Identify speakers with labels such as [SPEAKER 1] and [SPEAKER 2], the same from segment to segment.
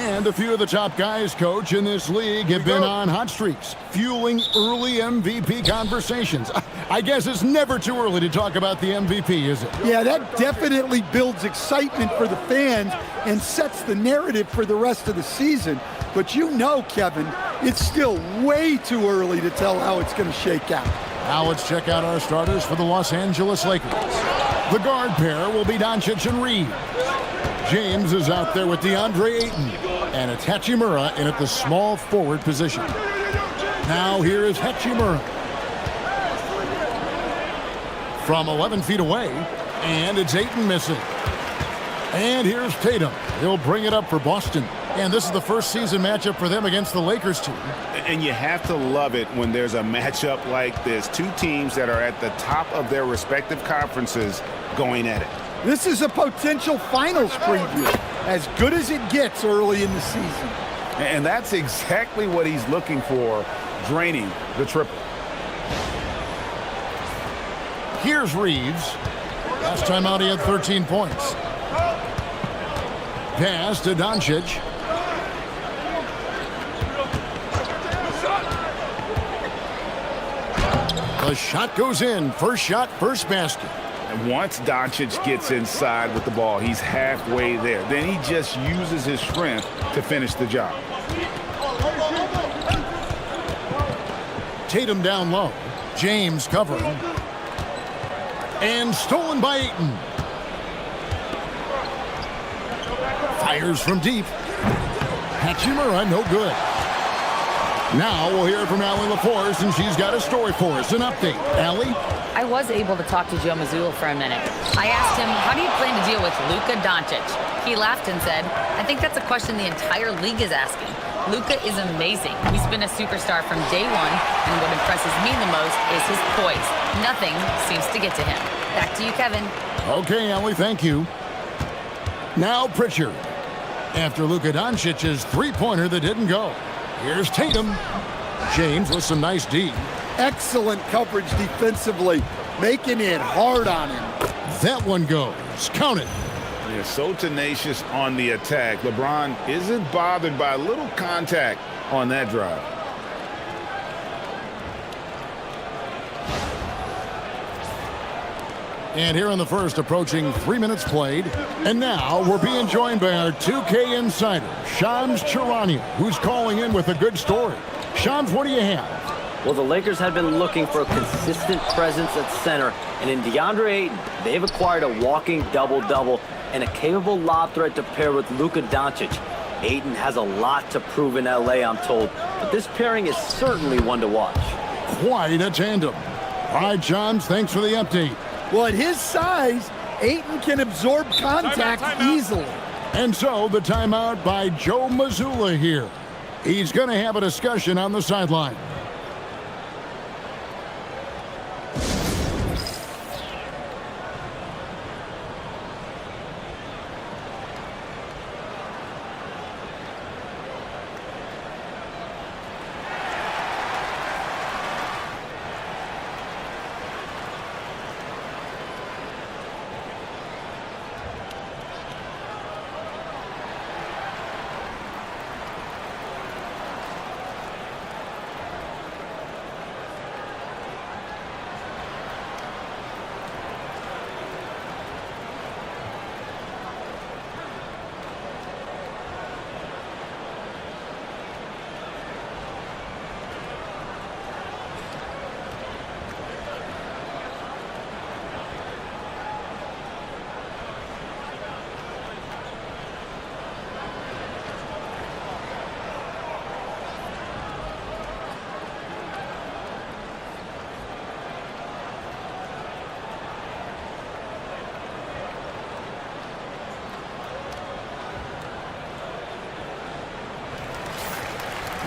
[SPEAKER 1] And a few of the top guys, Coach, in this league have been on hot streaks, fueling early MVP conversations. I guess it's never too early to talk about the MVP, is it?
[SPEAKER 2] Yeah, that definitely builds excitement for the fans and sets the narrative for the rest of the season. But you know, Kevin, it's still way too early to tell how it's going to shake out.
[SPEAKER 1] Now let's check out our starters for the Los Angeles Lakers. The guard pair will be Doncic and Reeves. James is out there with DeAndre Ayton, and it's Hachimura in at the small forward position. Now here is Hachimura. From 11 feet away, and it's Ayton missing. And here's Tatum. He'll bring it up for Boston. And this is the first season matchup for them against the Lakers team.
[SPEAKER 3] And you have to love it when there's a matchup like this. Two teams that are at the top of their respective conferences going at it.
[SPEAKER 2] This is a potential finals preview, as good as it gets early in the season.
[SPEAKER 3] And that's exactly what he's looking for, draining the triple.
[SPEAKER 1] Here's Reeves. Last time out, he had 13 points. Pass to Doncic. The shot goes in. First shot, first basket.
[SPEAKER 3] And once Doncic gets inside with the ball, he's halfway there. Then he just uses his strength to finish the job.
[SPEAKER 1] Tatum down low. James covering. And stolen by Ayton. Fires from deep. Hachimura, no good. Now we'll hear from Allie LaForce, and she's got a story for us. An update. Allie?
[SPEAKER 4] I was able to talk to Joe Mazzulla for a minute. I asked him, how do you plan to deal with Luka Doncic? He laughed and said, I think that's a question the entire league is asking. Luka is amazing. He's been a superstar from day one, and what impresses me the most is his poise. Nothing seems to get to him. Back to you, Kevin.
[SPEAKER 1] Okay, Allie, thank you. Now Pritchard. After Luka Doncic's three-pointer that didn't go. Here's Tatum. James with some nice D.
[SPEAKER 2] Excellent coverage defensively, making it hard on him.
[SPEAKER 1] That one goes. Count it.
[SPEAKER 3] Yeah, so tenacious on the attack. LeBron isn't bothered by a little contact on that drive.
[SPEAKER 1] And here in the first, approaching 3 minutes played. And now we're being joined by our 2K insider, Shams Charania, who's calling in with a good story. Shams, what do you have?
[SPEAKER 5] Well, the Lakers have been looking for a consistent presence at center, and in DeAndre Ayton, they've acquired a walking double-double and a capable lob threat to pair with Luka Doncic. Ayton has a lot to prove in LA, I'm told, but this pairing is certainly one to watch.
[SPEAKER 1] Quite a tandem. All right, Shams, thanks for the update.
[SPEAKER 2] Well, at his size, Ayton can absorb contact easily.
[SPEAKER 1] And so the timeout by Joe Mazzulla here. He's going to have a discussion on the sideline.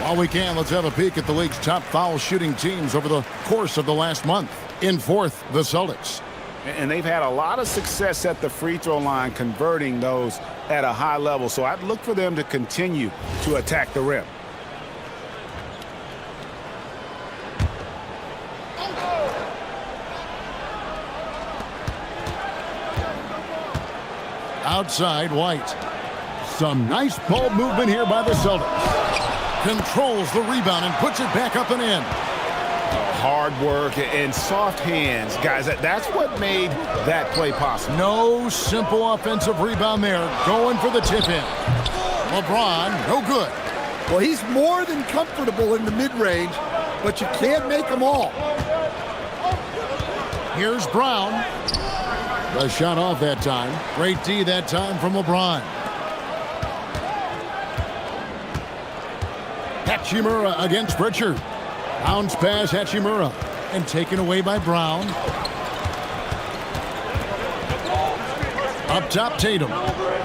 [SPEAKER 1] While we can, let's have a peek at the league's top foul shooting teams over the course of the last month. In fourth, the Celtics.
[SPEAKER 3] And they've had a lot of success at the free throw line, converting those at a high level. So I'd look for them to continue to attack the rim.
[SPEAKER 1] Outside, White. Some nice ball movement here by the Celtics. Controls the rebound and puts it back up and in.
[SPEAKER 3] Hard work and soft hands. Guys, that's what made that play possible.
[SPEAKER 1] No simple offensive rebound there. Going for the tip-in. LeBron, no good.
[SPEAKER 2] Well, he's more than comfortable in the mid-range, but you can't make them all.
[SPEAKER 1] Here's Brown. The shot off that time. Great D that time from LeBron. Hachimura against Pritchard. Bounce pass Hachimura. And taken away by Brown. Up top, Tatum.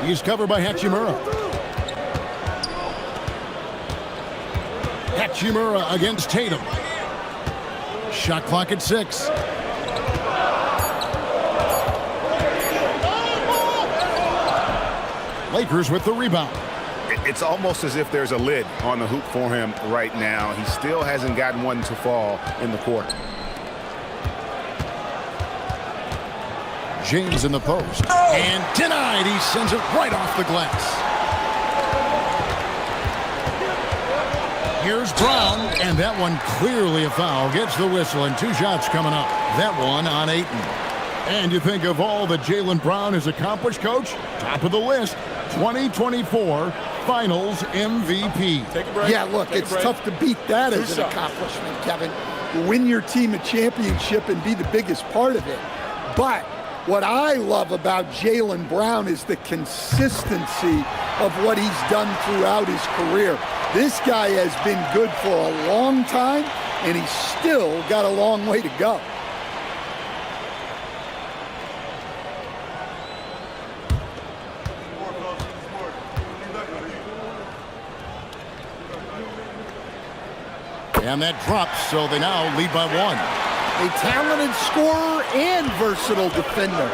[SPEAKER 1] He's covered by Hachimura. Hachimura against Tatum. Shot clock at 6. Lakers with the rebound.
[SPEAKER 3] It's almost as if there's a lid on the hoop for him right now. He still hasn't gotten one to fall in the quarter.
[SPEAKER 1] James in the post. And denied. He sends it right off the glass. Here's Brown. And that one clearly a foul. Gets the whistle and 2 shots coming up. That one on Ayton. And you think of all that Jaylen Brown has accomplished, Coach? Top of the list. 2024 Finals MVP.
[SPEAKER 2] Take a break. Yeah, look, it's tough to beat that as an accomplishment, Kevin. Win your team a championship and be the biggest part of it. But what I love about Jaylen Brown is the consistency of what he's done throughout his career. This guy has been good for a long time, and he's still got a long way to go.
[SPEAKER 1] And that drops, so they now lead by 1.
[SPEAKER 2] A talented scorer and versatile defender.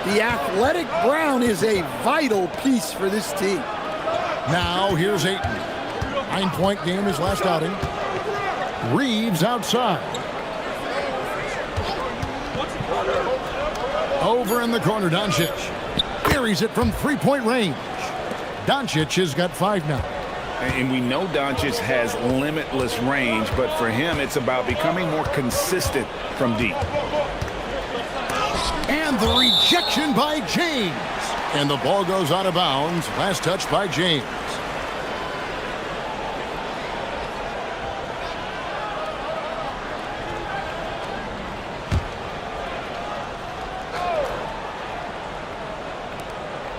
[SPEAKER 2] The athletic Brown is a vital piece for this team.
[SPEAKER 1] Now here's Ayton. 9-point game his last outing. Reeves outside. Over in the corner, Doncic. Carries it from 3-point range. Doncic has got 5 now.
[SPEAKER 3] And we know Doncic has limitless range, but for him, it's about becoming more consistent from deep.
[SPEAKER 1] And the rejection by James. And the ball goes out of bounds. Last touch by James.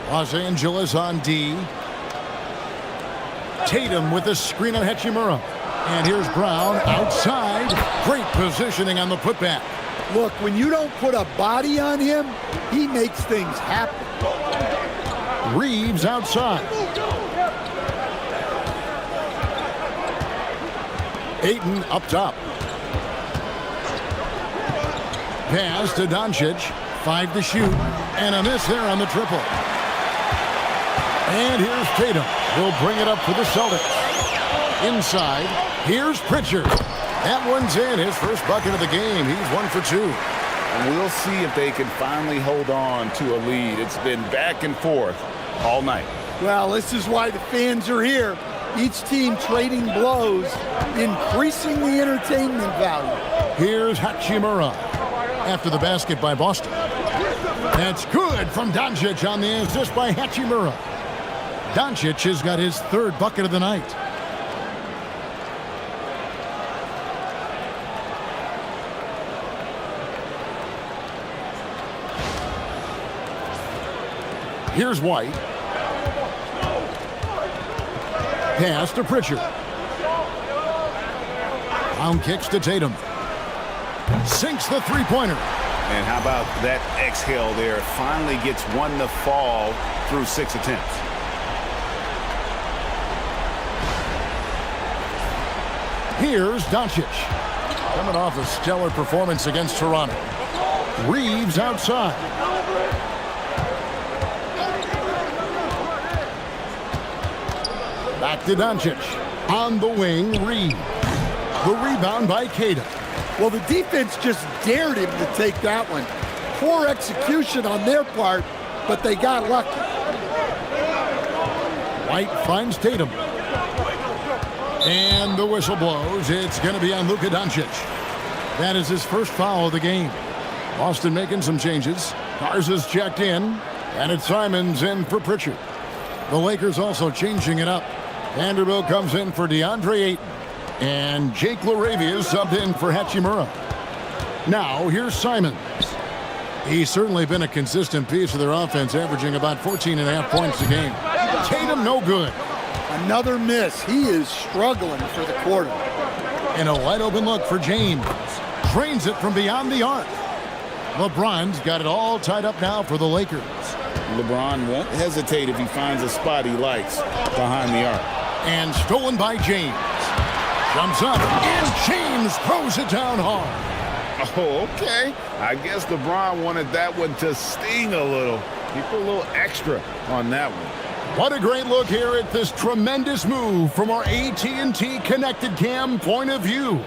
[SPEAKER 1] Los Angeles on D. Tatum with the screen on Hachimura. And here's Brown outside. Great positioning on the putback.
[SPEAKER 2] Look, when you don't put a body on him, he makes things happen.
[SPEAKER 1] Reeves outside. Ayton up top. Pass to Doncic. 5 to shoot. And a miss there on the triple. And here's Tatum. He'll bring it up for the Celtics. Inside, here's Pritchard. That one's in. His first bucket of the game. He's 1 for 2.
[SPEAKER 3] And we'll see if they can finally hold on to a lead. It's been back and forth all night.
[SPEAKER 2] Well, this is why the fans are here. Each team trading blows, increasing the entertainment value.
[SPEAKER 1] Here's Hachimura after the basket by Boston. That's good from Doncic on the assist by Hachimura. Doncic has got his 3rd bucket of the night. Here's White. Pass to Pritchard. Brown kicks to Tatum. Sinks the 3-pointer.
[SPEAKER 3] And how about that exhale there? Finally gets one to fall through 6 attempts.
[SPEAKER 1] Here's Doncic. Coming off a stellar performance against Toronto. Reeves outside. Back to Doncic. On the wing, Reeves. The rebound by Cada.
[SPEAKER 2] Well, the defense just dared him to take that one. Poor execution on their part, but they got lucky.
[SPEAKER 1] White finds Tatum. And the whistle blows. It's going to be on Luka Doncic. That is his first foul of the game. Boston making some changes. Garza's checked in. And it's Simons in for Pritchard. The Lakers also changing it up. Vanderbilt comes in for DeAndre Ayton. And Jake LaRavia is subbed in for Hachimura. Now, here's Simons. He's certainly been a consistent piece of their offense, averaging about 14.5 points a game. Tatum, no good.
[SPEAKER 2] Another miss. He is struggling for the quarter.
[SPEAKER 1] And a wide-open look for James. Drains it from beyond the arc. LeBron's got it all tied up now for the Lakers.
[SPEAKER 3] LeBron won't hesitate if he finds a spot he likes behind the arc.
[SPEAKER 1] And stolen by James. Jumps up, and James throws it down hard.
[SPEAKER 3] Oh, okay. I guess LeBron wanted that one to sting a little. He put a little extra on that one.
[SPEAKER 1] What a great look here at this tremendous move from our AT&T Connected Cam point of view.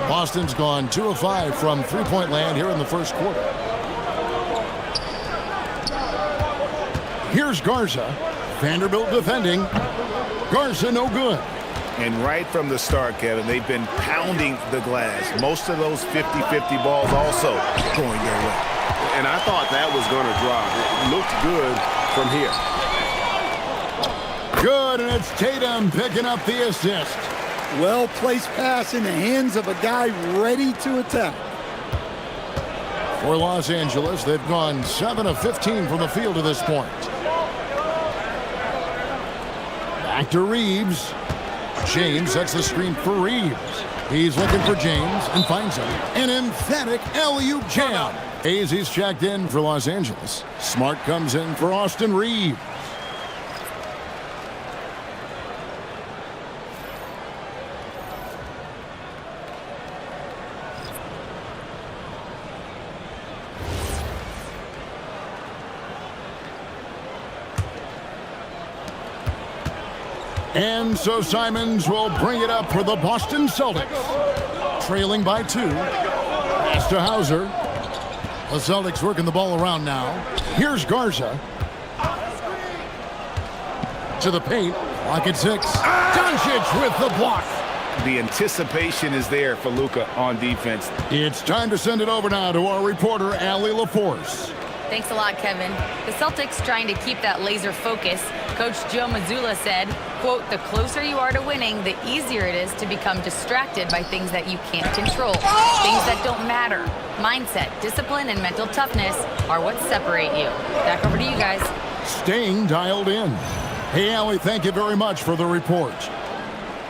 [SPEAKER 1] Boston's gone 2 of 5 from three-point land here in the first quarter. Here's Garza. Vanderbilt defending. Garza no good.
[SPEAKER 3] And right from the start, Kevin, they've been pounding the glass. Most of those 50-50 balls also going their way.
[SPEAKER 6] And I thought that was going to drop. It looked good from here.
[SPEAKER 1] Good, and it's Tatum picking up the assist.
[SPEAKER 2] Well-placed pass in the hands of a guy ready to attack.
[SPEAKER 1] For Los Angeles, they've gone 7 of 15 from the field to this point. Back to Reeves. James sets the screen for Reeves. He's looking for James and finds him. An emphatic alley-oop jam. He's checked in for Los Angeles. Smart comes in for Austin Reeves. And so Simons will bring it up for the Boston Celtics. Trailing by 2. Pass to Hauser. The Celtics working the ball around now. Here's Garza. To the paint. Lock at 6. Doncic with the block.
[SPEAKER 3] The anticipation is there for Luka on defense.
[SPEAKER 1] It's time to send it over now to our reporter, Allie LaForce.
[SPEAKER 4] Thanks a lot, Kevin. The Celtics trying to keep that laser focus. Coach Joe Mazzulla said, quote, "The closer you are to winning, the easier it is to become distracted by things that you can't control, things that don't matter. Mindset, discipline, and mental toughness are what separate you." Back over to you guys.
[SPEAKER 1] Staying dialed in. Hey, Allie, thank you very much for the report.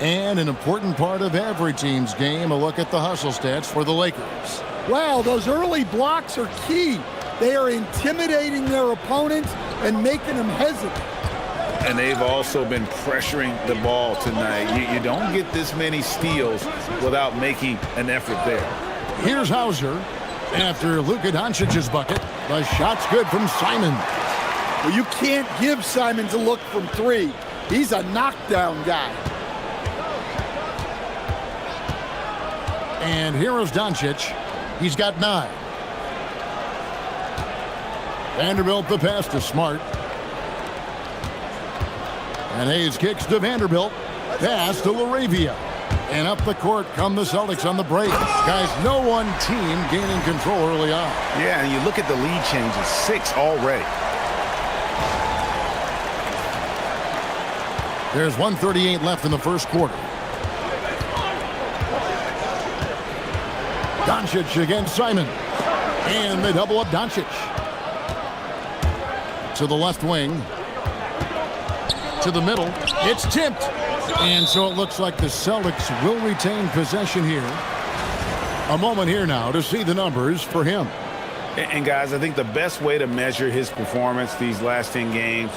[SPEAKER 1] And an important part of every team's game, a look at the hustle stats for the Lakers.
[SPEAKER 2] Wow, those early blocks are key. They are intimidating their opponents and making them hesitant.
[SPEAKER 3] And they've also been pressuring the ball tonight. You don't get this many steals without making an effort there.
[SPEAKER 1] Here's Hauser. After Luka Doncic's bucket, the shot's good from Simons.
[SPEAKER 2] Well, you can't give Simons a look from 3. He's a knockdown guy.
[SPEAKER 1] And here is Doncic. He's got 9. Vanderbilt the pass to Smart. And Hayes kicks to Vanderbilt. Pass to LaRavia. And up the court come the Celtics on the break. Guys, no one team gaining control early on.
[SPEAKER 3] Yeah, and you look at the lead changes. 6 already.
[SPEAKER 1] There's 1:38 left in the first quarter. Doncic against Simon. And they double up Doncic. To the left wing. To the middle. It's tipped. And so it looks like the Celtics will retain possession here. A moment here now to see the numbers for him.
[SPEAKER 3] And guys, I think the best way to measure his performance these last 10 games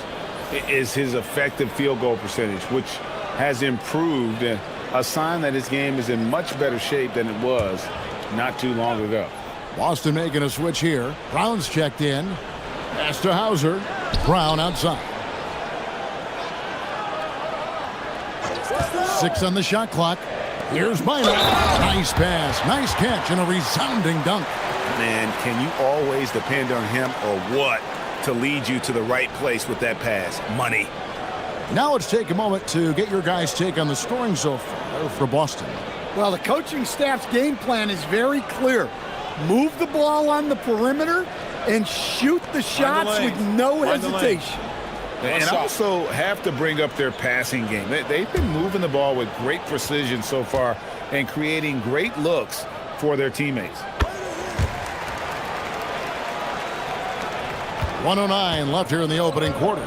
[SPEAKER 3] is his effective field goal percentage, which has improved. A sign that his game is in much better shape than it was not too long ago.
[SPEAKER 1] Boston making a switch here. Brown's checked in. Pass to Hauser. Brown outside. 6 on the shot clock. Here's Minor. Nice pass. Nice catch and a resounding dunk.
[SPEAKER 3] Man, can you always depend on him or what? to lead you to the right place with that pass. Money.
[SPEAKER 1] Now let's take a moment to get your guys' take on the scoring so far for Boston.
[SPEAKER 2] Well, the coaching staff's game plan is very clear. Move the ball on the perimeter and shoot the shots with no hesitation.
[SPEAKER 3] And also have to bring up their passing game. They've been moving the ball with great precision so far and creating great looks for their teammates.
[SPEAKER 1] 1:09 left here in the opening quarter.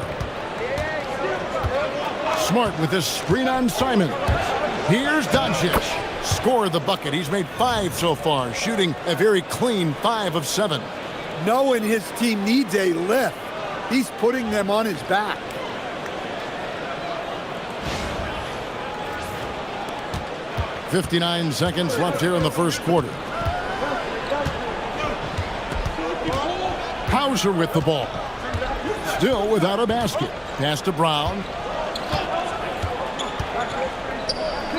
[SPEAKER 1] Smart with this screen on Simon. Here's Doncic. Scored the bucket. He's made 5 so far, shooting a very clean 5 of 7.
[SPEAKER 2] Knowing his team needs a lift, he's putting them on his back.
[SPEAKER 1] .59 seconds left here in the first quarter. Hauser with the ball. Still without a basket. Pass to Brown.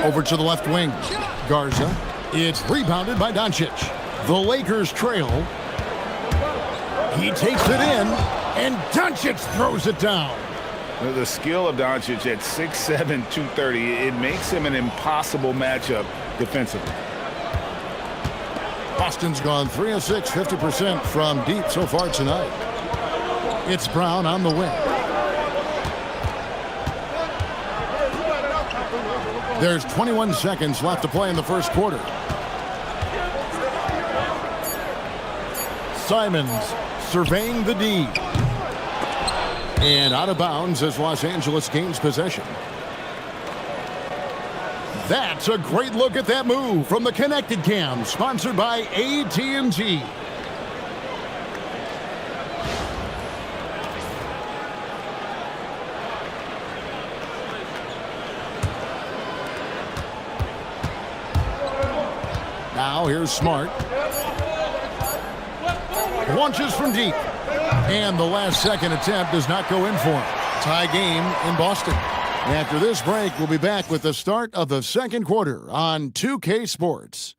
[SPEAKER 1] Over to the left wing. Garza. It's rebounded by Doncic. The Lakers trail. He takes it in, and Doncic throws it down.
[SPEAKER 3] The skill of Doncic at 6'7", 230, it makes him an impossible matchup defensively.
[SPEAKER 1] Boston's gone 3 of 6, 50% from deep so far tonight. It's Brown on the wing. There's 21 seconds left to play in the first quarter. Simons surveying the D. And out of bounds as Los Angeles gains possession. That's a great look at that move from the Connected Cam, sponsored by AT&T. Now here's Smart. Launches from deep. And the last second attempt does not go in for him. Tie game in Boston. After this break, we'll be back with the start of the second quarter on 2K Sports.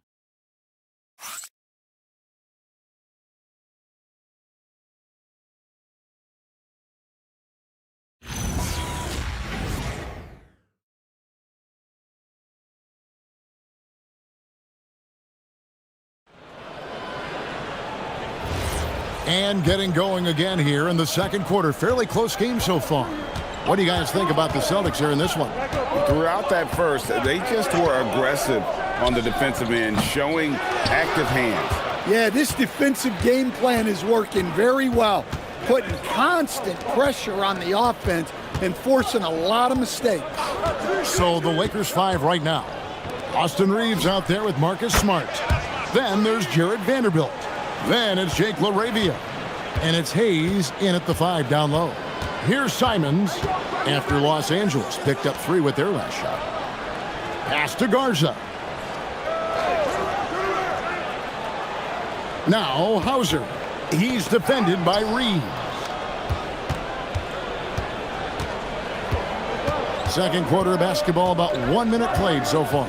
[SPEAKER 1] And getting going again here in the second quarter. Fairly close game so far. What do you guys think about the Celtics here in this one?
[SPEAKER 3] Throughout that first, they just were aggressive on the defensive end, showing active hands.
[SPEAKER 2] Yeah, this defensive game plan is working very well, putting constant pressure on the offense and forcing a lot of mistakes.
[SPEAKER 1] So the Lakers 5 right now. Austin Reeves out there with Marcus Smart. Then there's Jared Vanderbilt. Then it's Jake LaRavia. And it's Hayes in at the 5 down low. Here's Simons after Los Angeles picked up 3 with their last shot. Pass to Garza. Now Hauser. He's defended by Reeves. Second quarter of basketball, about 1 minute played so far.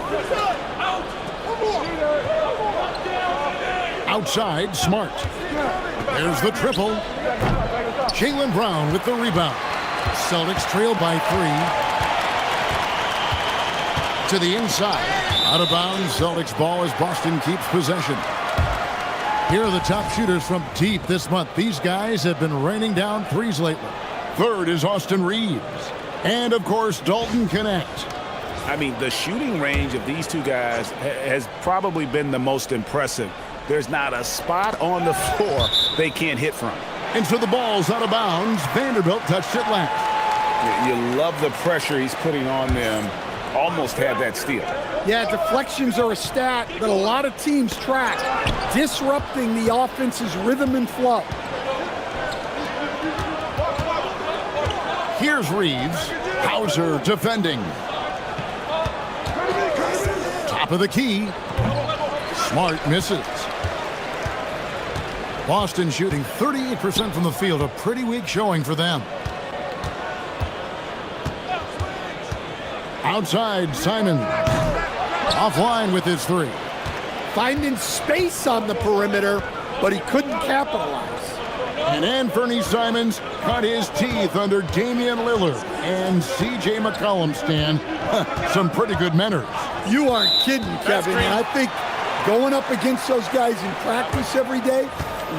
[SPEAKER 1] Outside, Smart. There's the triple. Jaylen Brown with the rebound. Celtics trail by 3. To the inside. Out of bounds, Celtics ball as Boston keeps possession. Here are the top shooters from deep this month. These guys have been raining down threes lately. Third is Austin Reeves. And, of course, Dalton Connect.
[SPEAKER 3] I mean, the shooting range of these two guys has probably been the most impressive. There's not a spot on the floor they can't hit from.
[SPEAKER 1] And so the ball's out of bounds. Vanderbilt touched it last.
[SPEAKER 3] You love the pressure he's putting on them. Almost had that steal.
[SPEAKER 2] Yeah, deflections are a stat that a lot of teams track, disrupting the offense's rhythm and flow.
[SPEAKER 1] Here's Reeves. Hauser defending. Top of the key. Smart misses. Boston shooting 38% from the field. A pretty weak showing for them. Outside, Simon. Offline with his 3.
[SPEAKER 2] Finding space on the perimeter, but he couldn't capitalize.
[SPEAKER 1] And Anthony Simons cut his teeth under Damian Lillard and C.J. McCollum, Stan. Some pretty good manners.
[SPEAKER 2] You aren't kidding, Kevin. And I think going up against those guys in practice every day,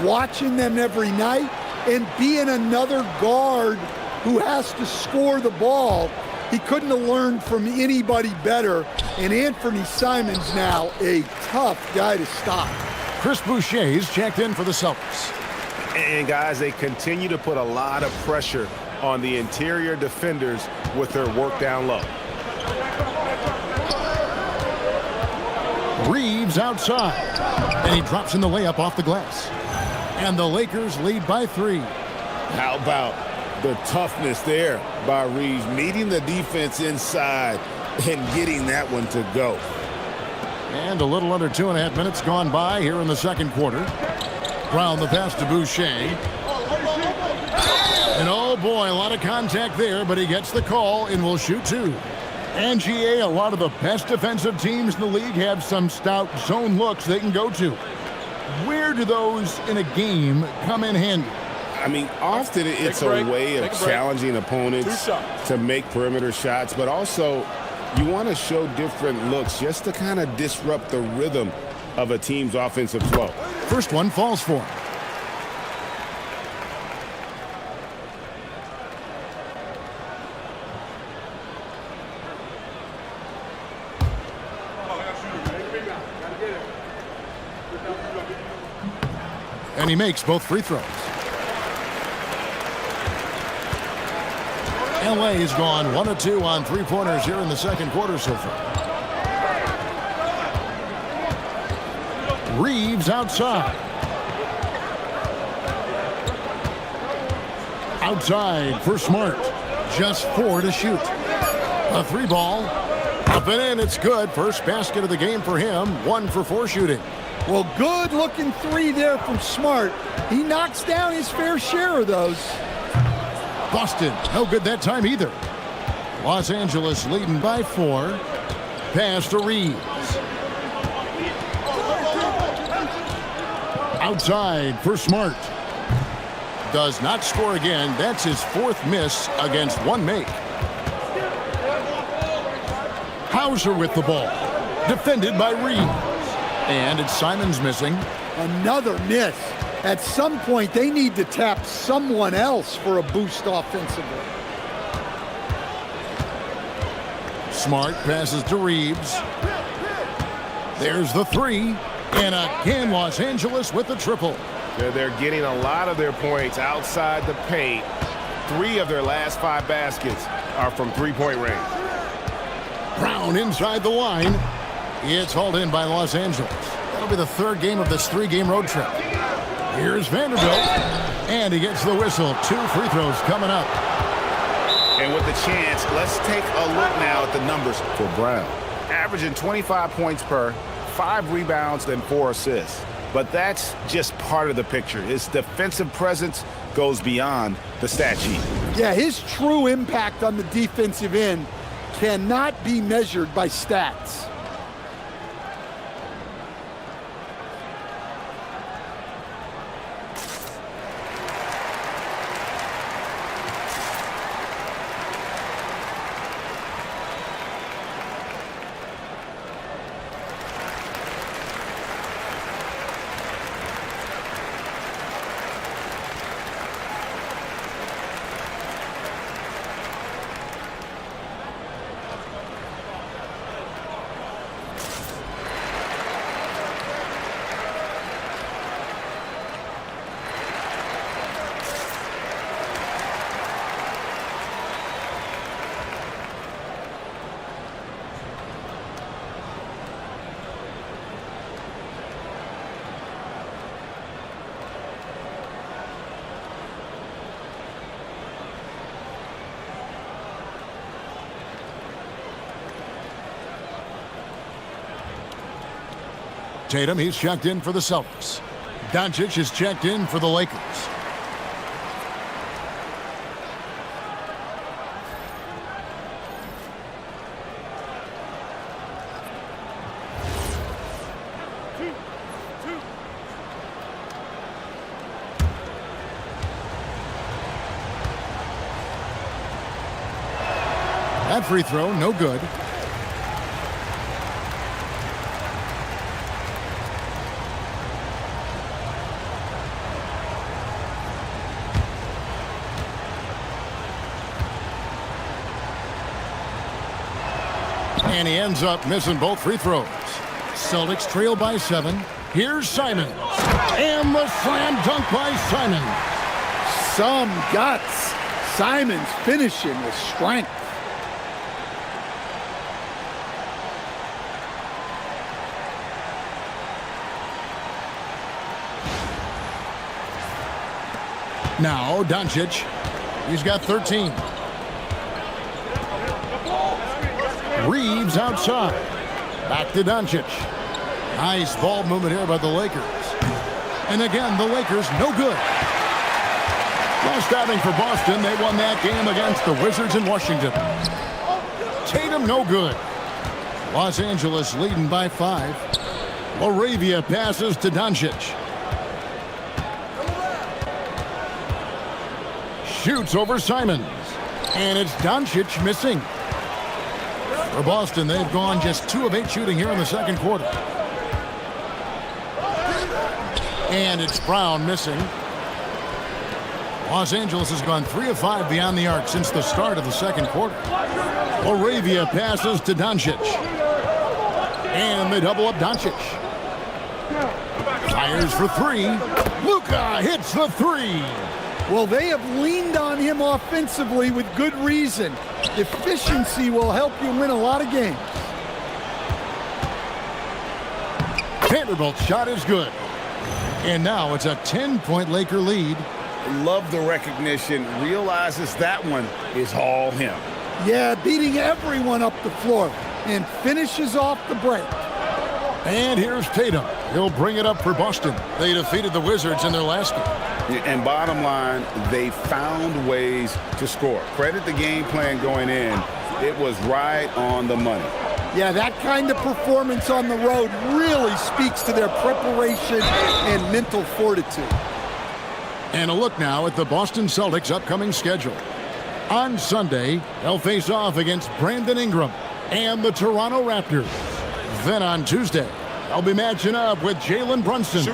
[SPEAKER 2] watching them every night, and being another guard who has to score the ball, he couldn't have learned from anybody better. And Anthony Simons now a tough guy to stop.
[SPEAKER 1] Chris Boucher's checked in for the Celtics.
[SPEAKER 3] And guys, they continue to put a lot of pressure on the interior defenders with their work down low.
[SPEAKER 1] Reeves outside, and he drops in the layup off the glass. And the Lakers lead by 3.
[SPEAKER 3] How about the toughness there by Reeves, meeting the defense inside and getting that one to go.
[SPEAKER 1] And a little under 2.5 minutes gone by here in the second quarter. Brown the pass to Boucher. And oh boy, a lot of contact there, but he gets the call and will shoot 2. And GA, a lot of the best defensive teams in the league have some stout zone looks they can go to. Where do those in a game come in handy?
[SPEAKER 3] I mean, often it's a way of challenging opponents to make perimeter shots, but also you want to show different looks just to kind of disrupt the rhythm of a team's offensive flow.
[SPEAKER 1] First one falls for him. And he makes both free throws. LA has gone 1 of 2 on three-pointers here in the second quarter so far. Reeves outside. Outside for Smart. Just 4 to shoot. A 3-ball. Up and in. It's good. First basket of the game for him. 1 for 4 shooting.
[SPEAKER 2] Well, good looking 3 there from Smart. He knocks down his fair share of those.
[SPEAKER 1] Boston, no good that time either. Los Angeles leading by 4. Pass to Reeves. Outside for Smart. Does not score again. That's his 4th miss against 1 make. Hauser with the ball. Defended by Reeves. And it's Simons missing.
[SPEAKER 2] Another miss. At some point, they need to tap someone else for a boost offensively.
[SPEAKER 1] Smart passes to Reeves. There's the 3. And again, Los Angeles with the triple.
[SPEAKER 3] They're getting a lot of their points outside the paint. 3 of their last 5 baskets are from three-point range.
[SPEAKER 1] Brown inside the line. It's hauled in by Los Angeles. That'll be the 3rd game of this 3-game road trip. Here's Vanderbilt. And he gets the whistle. 2 free throws coming up.
[SPEAKER 3] And with the chance, let's take a look now at the numbers for Brown. Averaging 25 points per, 5 rebounds, and 4 assists. But that's just part of the picture. His defensive presence goes beyond the stat sheet.
[SPEAKER 2] Yeah, his true impact on the defensive end cannot be measured by stats.
[SPEAKER 1] Tatum, he's checked in for the Celtics. Doncic is checked in for the Lakers. That free throw, no good. And he ends up missing both free throws. Celtics trail by 7. Here's Simons. And the slam dunk by Simons.
[SPEAKER 2] Some guts. Simons finishing with strength.
[SPEAKER 1] Now Doncic. He's got 13. Reeves outside. Back to Doncic. Nice ball movement here by the Lakers. And again, the Lakers no good. Last outing for Boston, they won that game against the Wizards in Washington. Tatum no good. Los Angeles leading by 5. Laravia passes to Doncic. Shoots over Simons. And it's Doncic missing. For Boston, they've gone just 2 of 8 shooting here in the second quarter. And it's Brown missing. Los Angeles has gone 3 of 5 beyond the arc since the start of the second quarter. Laravia passes to Doncic. And they double up Doncic. Fires for 3. Luka hits the 3.
[SPEAKER 2] Well, they have leaned on him offensively with good reason. Efficiency will help you win a lot of games.
[SPEAKER 1] Vanderbilt's shot is good. And now it's a 10-point Laker lead.
[SPEAKER 3] Love the recognition. Realizes that one is all him.
[SPEAKER 2] Yeah, beating everyone up the floor and finishes off the break.
[SPEAKER 1] And here's Tatum. He'll bring it up for Boston. They defeated the Wizards in their last game.
[SPEAKER 3] And bottom line, they found ways to score. Credit the game plan going in. It was right on the money.
[SPEAKER 2] Yeah, that kind of performance on the road really speaks to their preparation and mental fortitude.
[SPEAKER 1] And a look now at the Boston Celtics' upcoming schedule. On Sunday, they'll face off against Brandon Ingram and the Toronto Raptors. Then on Tuesday, they'll be matching up with Jalen Brunson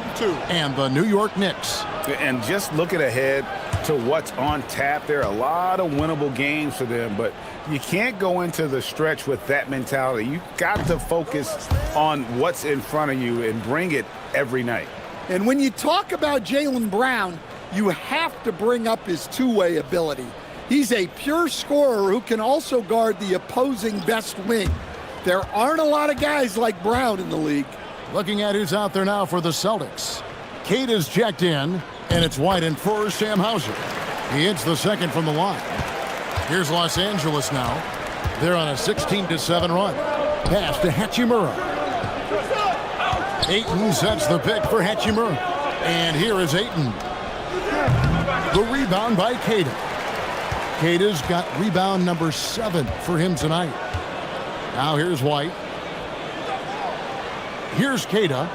[SPEAKER 1] and the New York Knicks.
[SPEAKER 3] And just looking ahead to what's on tap, there are a lot of winnable games for them, but you can't go into the stretch with that mentality. You've got to focus on what's in front of you and bring it every night.
[SPEAKER 2] And when you talk about Jaylen Brown, you have to bring up his two-way ability. He's a pure scorer who can also guard the opposing best wing. There aren't a lot of guys like Brown in the league.
[SPEAKER 1] Looking at who's out there now for the Celtics. Kate is checked in, and it's White in for Sam Hauser. He hits the second from the line. Here's Los Angeles now. They're on a 16-7 run. Pass to Hachimura. Ayton sets the pick for Hachimura. And here is Ayton. The rebound by Keita. Keita's got rebound number 7 for him tonight. Now here's White. Here's Keita.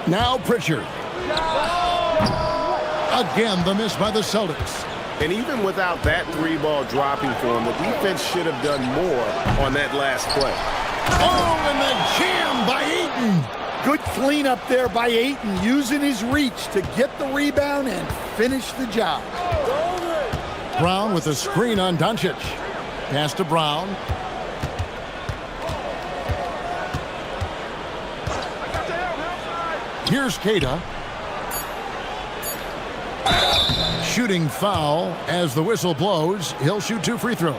[SPEAKER 1] Now Pritchard. Again, the miss by the Celtics.
[SPEAKER 6] And even without that 3-ball dropping for him, the defense should have done more on that last play.
[SPEAKER 1] Oh, and the jam by Ayton.
[SPEAKER 2] Good cleanup there by Ayton, using his reach to get the rebound and finish the job.
[SPEAKER 1] Brown with a screen on Doncic. Pass to Brown. Here's Keita. Shooting foul as the whistle blows. He'll shoot 2 free throws.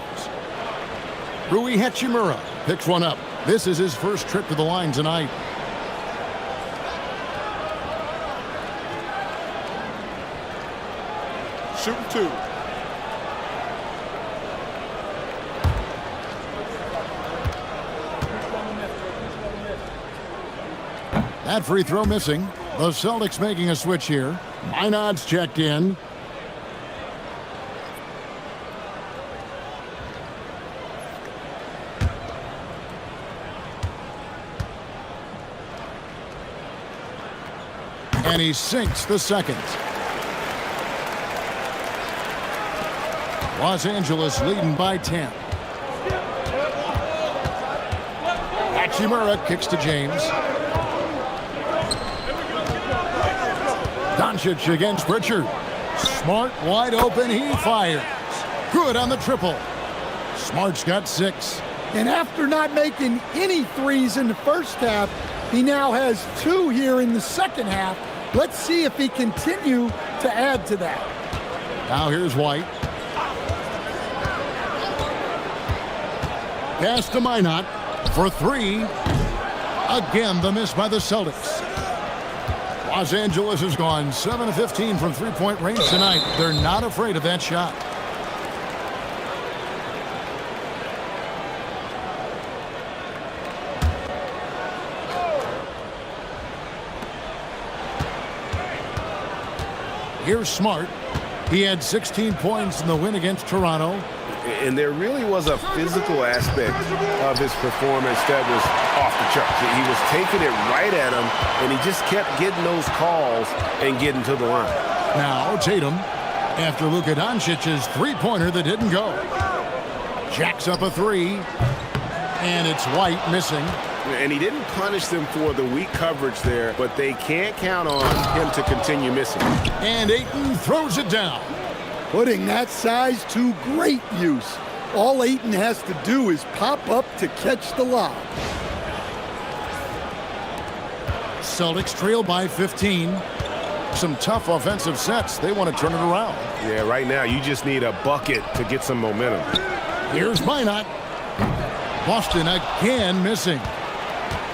[SPEAKER 1] Rui Hachimura picks one up. This is his first trip to the line tonight.
[SPEAKER 6] Shooting 2.
[SPEAKER 1] That free throw missing. The Celtics making a switch here. Minot's checked in. And he sinks the second. Los Angeles leading by 10. Hachimura kicks to James. Doncic against Pritchard. Smart wide open. He fires. Good on the triple. Smart's got 6.
[SPEAKER 2] And after not making any threes in the first half, he now has 2 here in the second half. Let's see if he continue to add to that.
[SPEAKER 1] Now here's White. Pass to Minot for 3. Again, the miss by the Celtics. Los Angeles has gone 7 of 15 from three-point range tonight. They're not afraid of that shot. Here's Smart. He had 16 points in the win against Toronto.
[SPEAKER 6] And there really was a physical aspect of his performance that was off the charts. He was taking it right at him, and he just kept getting those calls and getting to the line.
[SPEAKER 1] Now Tatum, after Luka Doncic's three-pointer that didn't go. Jacks up a 3, and it's White missing.
[SPEAKER 6] And he didn't punish them for the weak coverage there, but they can't count on him to continue missing.
[SPEAKER 1] And Ayton throws it down.
[SPEAKER 2] Putting that size to great use. All Ayton has to do is pop up to catch the lob.
[SPEAKER 1] Celtics trail by 15. Some tough offensive sets. They want to turn it around.
[SPEAKER 6] Yeah, right now you just need a bucket to get some momentum.
[SPEAKER 1] Here's Minot. Boston again missing.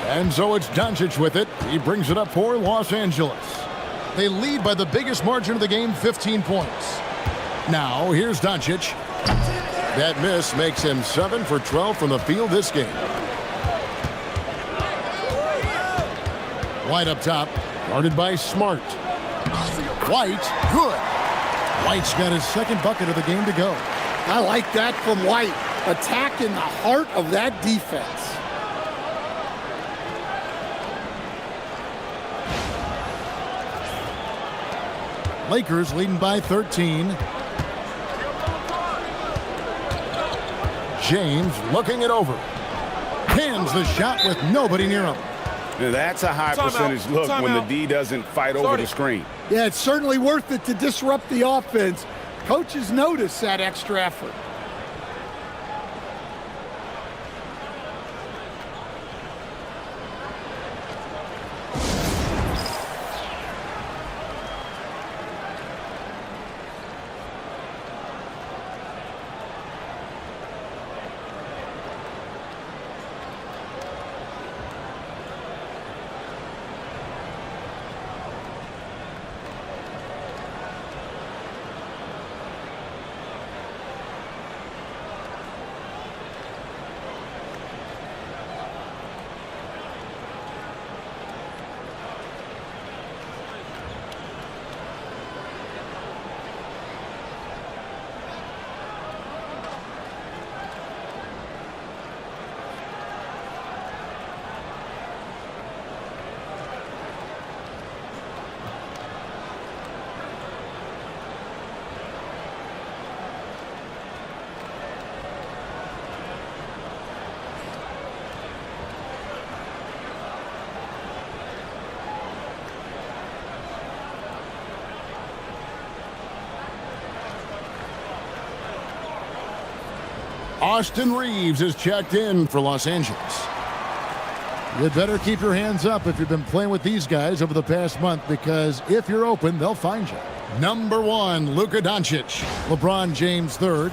[SPEAKER 1] And so it's Doncic with it. He brings it up for Los Angeles. They lead by the biggest margin of the game, 15 points. Now, here's Doncic. That miss makes him 7 for 12 from the field this game. White up top, guarded by Smart. White, good. White's got his second bucket of the game to go.
[SPEAKER 2] I like that from White. Attacking the heart of that defense.
[SPEAKER 1] Lakers leading by 13. James looking it over. Hands the shot with nobody near him.
[SPEAKER 3] Now, that's a high percentage look when the D doesn't fight over the screen.
[SPEAKER 2] Yeah, it's certainly worth it to disrupt the offense. Coaches notice that extra effort.
[SPEAKER 1] Austin Reeves is checked in for Los Angeles. You'd better keep your hands up if you've been playing with these guys over the past month, because if you're open, they'll find you. Number 1, Luka Doncic. LeBron James third.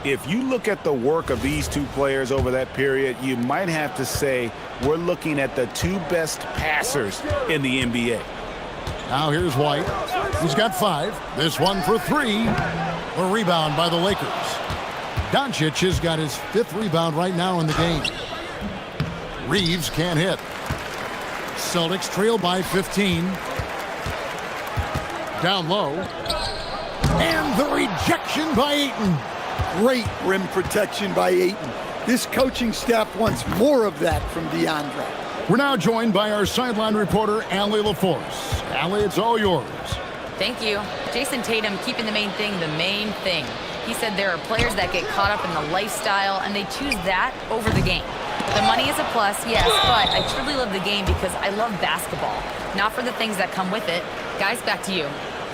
[SPEAKER 3] If you look at the work of these two players over that period, you might have to say we're looking at the 2 best passers in the NBA.
[SPEAKER 1] Now here's White. He's got 5. This one for 3. A rebound by the Lakers. Doncic has got his 5th rebound right now in the game. Reeves can't hit. Celtics trail by 15. Down low. And the rejection by Ayton.
[SPEAKER 2] Great rim protection by Ayton. This coaching staff wants more of that from DeAndre.
[SPEAKER 1] We're now joined by our sideline reporter, Allie LaForce. Allie, it's all yours.
[SPEAKER 4] Thank you. Jason Tatum keeping the main thing the main thing. He said there are players that get caught up in the lifestyle, and they choose that over the game. The money is a plus, yes, but I truly love the game because I love basketball, not for the things that come with it. Guys, back to you.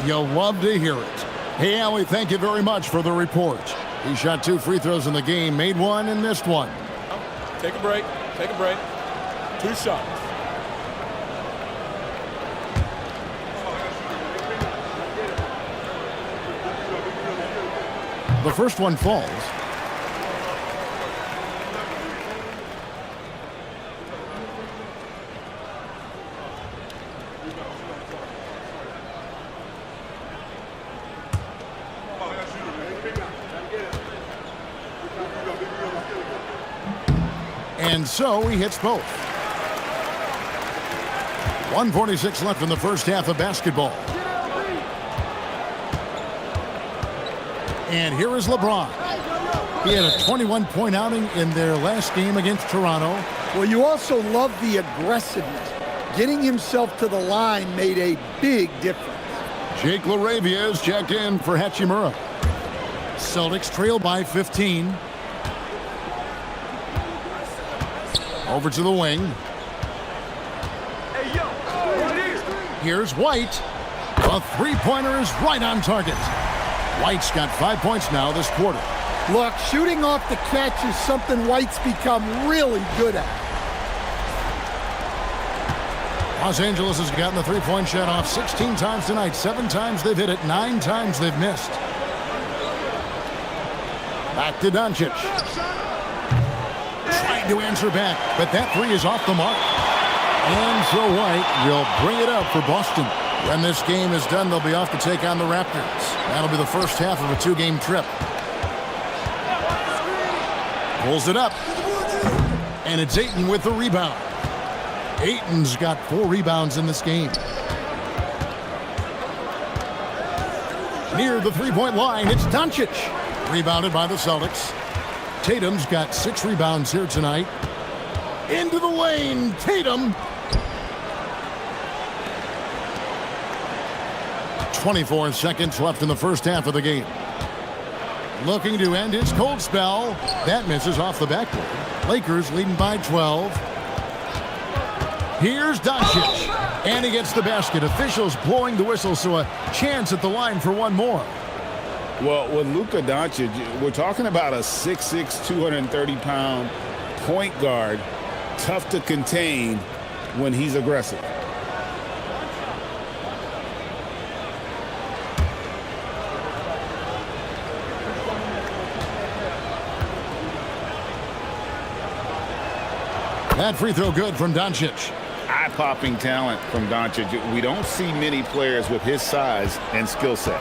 [SPEAKER 1] You'll love to hear it. Hey, Allie, thank you very much for the report. He shot 2 free throws in the game, made 1 and missed 1.
[SPEAKER 7] Take a break. Take a break. 2 shots.
[SPEAKER 1] The first one falls. And so he hits both. 1:46 left in the first half of basketball. And here is LeBron. He had a 21-point outing in their last game against Toronto.
[SPEAKER 2] Well, you also love the aggressiveness. Getting himself to the line made a big difference.
[SPEAKER 1] Jake LaRavia is checked in for Hachimura. Celtics trail by 15. Over to the wing. Here's White. A three-pointer is right on target. White's got 5 points now this quarter.
[SPEAKER 2] Look, shooting off the catch is something White's become really good at.
[SPEAKER 1] Los Angeles has gotten the three-point shot off 16 times tonight. 7 times they've hit it, 9 times they've missed. Back to Doncic. Trying to answer back, but that three is off the mark. And so White will bring it up for Boston. When this game is done, they'll be off to take on the Raptors. That'll be the first half of a 2-game trip. Pulls it up. And it's Ayton with the rebound. Ayton's got 4 rebounds in this game. Near the three-point line, it's Doncic. Rebounded by the Celtics. Tatum's got 6 rebounds here tonight. Into the lane, Tatum. 24 seconds left in the first half of the game. Looking to end his cold spell. That misses off the backboard. Lakers leading by 12. Here's Doncic. And he gets the basket. Officials blowing the whistle, so a chance at the line for one more.
[SPEAKER 3] Well, with Luka Doncic, we're talking about a 6'6", 230-pound point guard. Tough to contain when he's aggressive.
[SPEAKER 1] That free throw good from Doncic.
[SPEAKER 3] Eye-popping talent from Doncic. We don't see many players with his size and skill set.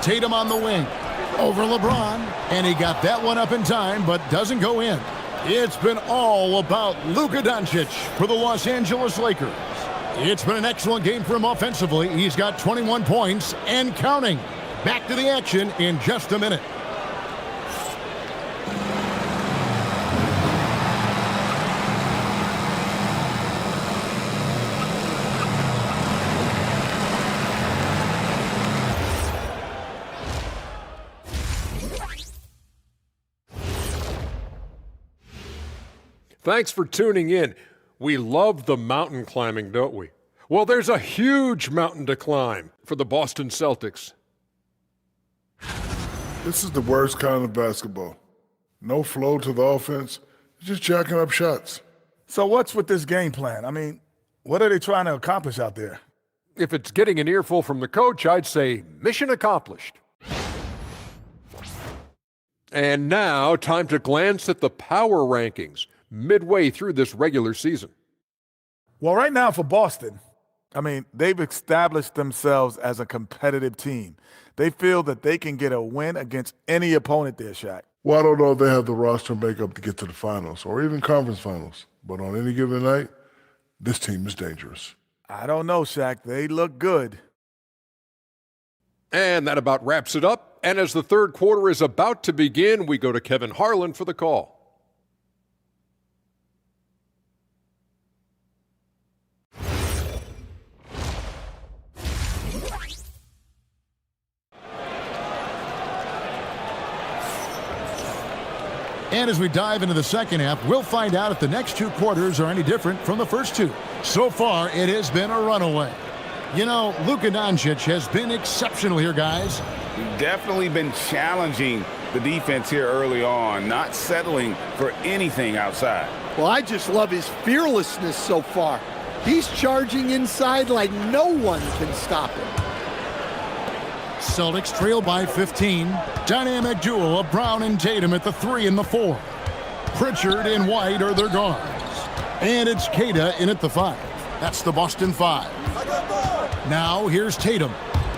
[SPEAKER 1] Tatum on the wing. Over LeBron. And he got that one up in time, but doesn't go in. It's been all about Luka Doncic for the Los Angeles Lakers. It's been an excellent game for him offensively. He's got 21 points and counting. Back to the action in just a minute.
[SPEAKER 8] Thanks for tuning in. We love the mountain climbing, don't we? Well, there's a huge mountain to climb for the Boston Celtics.
[SPEAKER 9] This is the worst kind of basketball. No flow to the offense, just jacking up shots.
[SPEAKER 10] So what's with this game plan? I mean, what are they trying to accomplish out there?
[SPEAKER 8] If it's getting an earful from the coach, I'd say mission accomplished. And now, time to glance at the power rankings midway through this regular season.
[SPEAKER 10] Well, right now for Boston, I mean, they've established themselves as a competitive team. They feel that they can get a win against any opponent there, Shaq.
[SPEAKER 9] Well, I don't know if they have the roster makeup to get to the finals or even conference finals. But on any given night, this team is dangerous.
[SPEAKER 10] I don't know, Shaq. They look good.
[SPEAKER 8] And that about wraps it up. And as the third quarter is about to begin, we go to Kevin Harlan for the call.
[SPEAKER 1] And as we dive into the second half, we'll find out if the next two quarters are any different from the first two. So far, it has been a runaway. You know, Luka Doncic has been exceptional here, guys.
[SPEAKER 3] Definitely been challenging the defense here early on, not settling for anything outside.
[SPEAKER 2] Well, I just love his fearlessness so far. He's charging inside like no one can stop him.
[SPEAKER 1] Celtics trail by 15. Dynamic duo of Brown and Tatum at the 3 and the 4. Pritchard and White are their guards. And it's Queta in at the 5. That's the Boston 5. Now here's Tatum.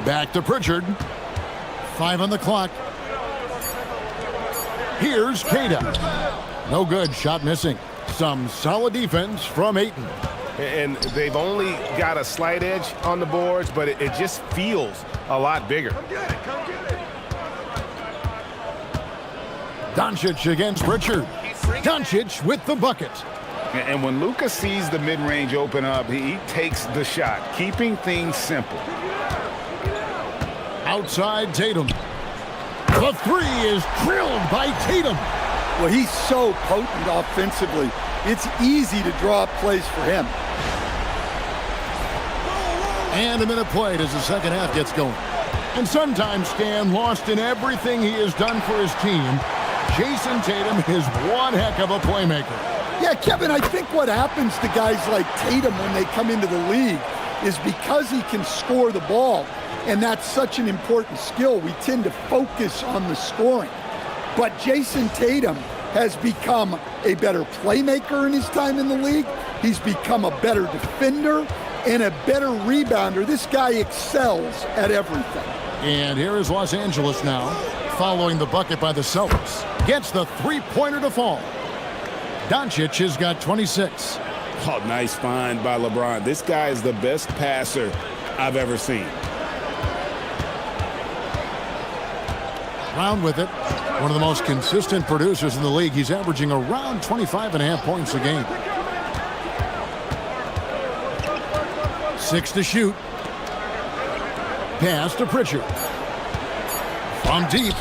[SPEAKER 1] Back to Pritchard. 5 on the clock. Here's Queta. No good, shot missing. Some solid defense from Ayton.
[SPEAKER 3] And they've only got a slight edge on the boards, but it just feels a lot bigger.
[SPEAKER 1] Doncic against Pritchard. Doncic with the bucket.
[SPEAKER 3] And when Luka sees the mid-range open up, he takes the shot, keeping things simple.
[SPEAKER 1] Outside Tatum. The 3 is drilled by Tatum.
[SPEAKER 2] Well, he's so potent offensively. It's easy to draw up plays for him.
[SPEAKER 1] And a minute played as the second half gets going. And sometimes, Stan, lost in everything he has done for his team, Jason Tatum is one heck of a playmaker.
[SPEAKER 2] Yeah, Kevin, I think what happens to guys like Tatum when they come into the league is because he can score the ball, and that's such an important skill, we tend to focus on the scoring. But Jason Tatum has become a better playmaker in his time in the league. He's become a better defender and a better rebounder. This guy excels at everything.
[SPEAKER 1] And here is Los Angeles now, following the bucket by the Celtics. Gets the three-pointer to fall. Doncic has got 26.
[SPEAKER 3] Oh, nice find by LeBron. This guy is the best passer I've ever seen.
[SPEAKER 1] Brown with it. One of the most consistent producers in the league. He's averaging around 25.5 points a game. 6 to shoot. Pass to Pritchard. From deep.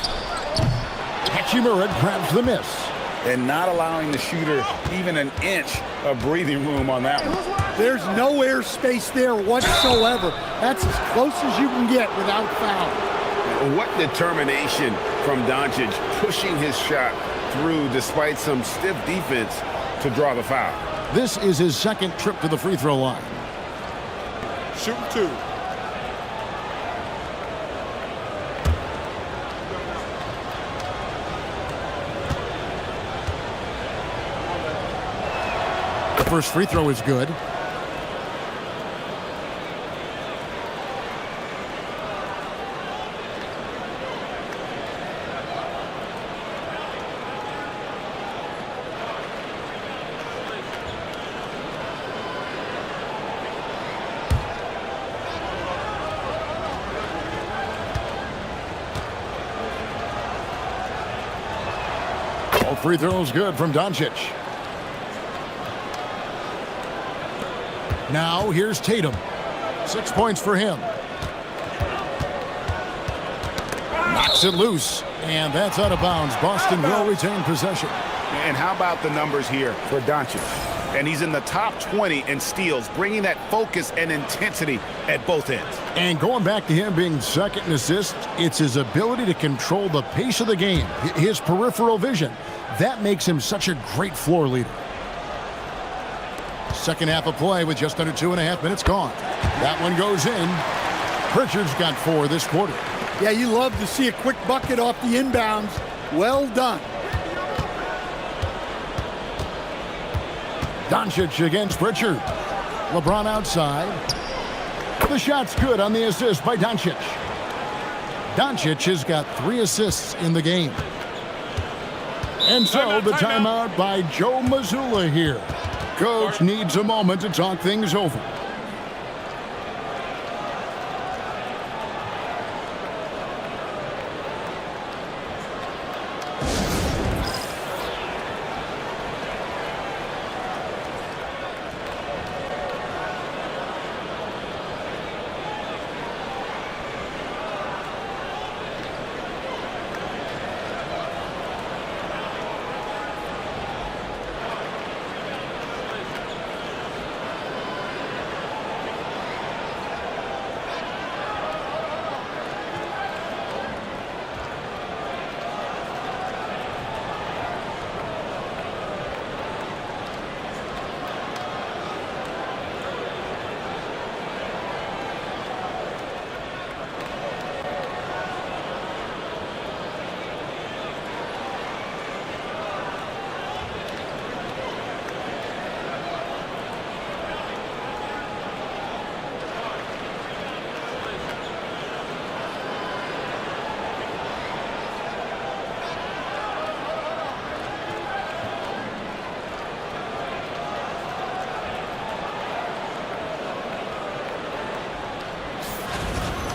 [SPEAKER 1] Hachimura grabs the miss.
[SPEAKER 3] And not allowing the shooter even an inch of breathing room on that one.
[SPEAKER 2] There's no air space there whatsoever. That's as close as you can get without foul.
[SPEAKER 3] What determination from Doncic, pushing his shot through despite some stiff defense to draw the foul.
[SPEAKER 1] This is his second trip to the free throw line.
[SPEAKER 7] Shooting 2.
[SPEAKER 1] The first free throw is good. All free throws good from Doncic. Now here's Tatum. 6 points for him. Knocks it loose, and that's out of bounds. Boston will retain possession.
[SPEAKER 3] And how about the numbers here for Doncic? And he's in the top 20 in steals, bringing that focus and intensity at both ends.
[SPEAKER 1] And going back to him being second in assists, it's his ability to control the pace of the game, his peripheral vision. That makes him such a great floor leader. Second half of play with just under 2.5 minutes gone. That one goes in. Pritchard's got 4 this quarter.
[SPEAKER 2] Yeah, you love to see a quick bucket off the inbounds. Well done.
[SPEAKER 1] Doncic against Pritchard. LeBron outside. The shot's good on the assist by Doncic. Doncic has got 3 assists in the game. And so the timeout by Joe Mazzulla here. Coach needs a moment to talk things over.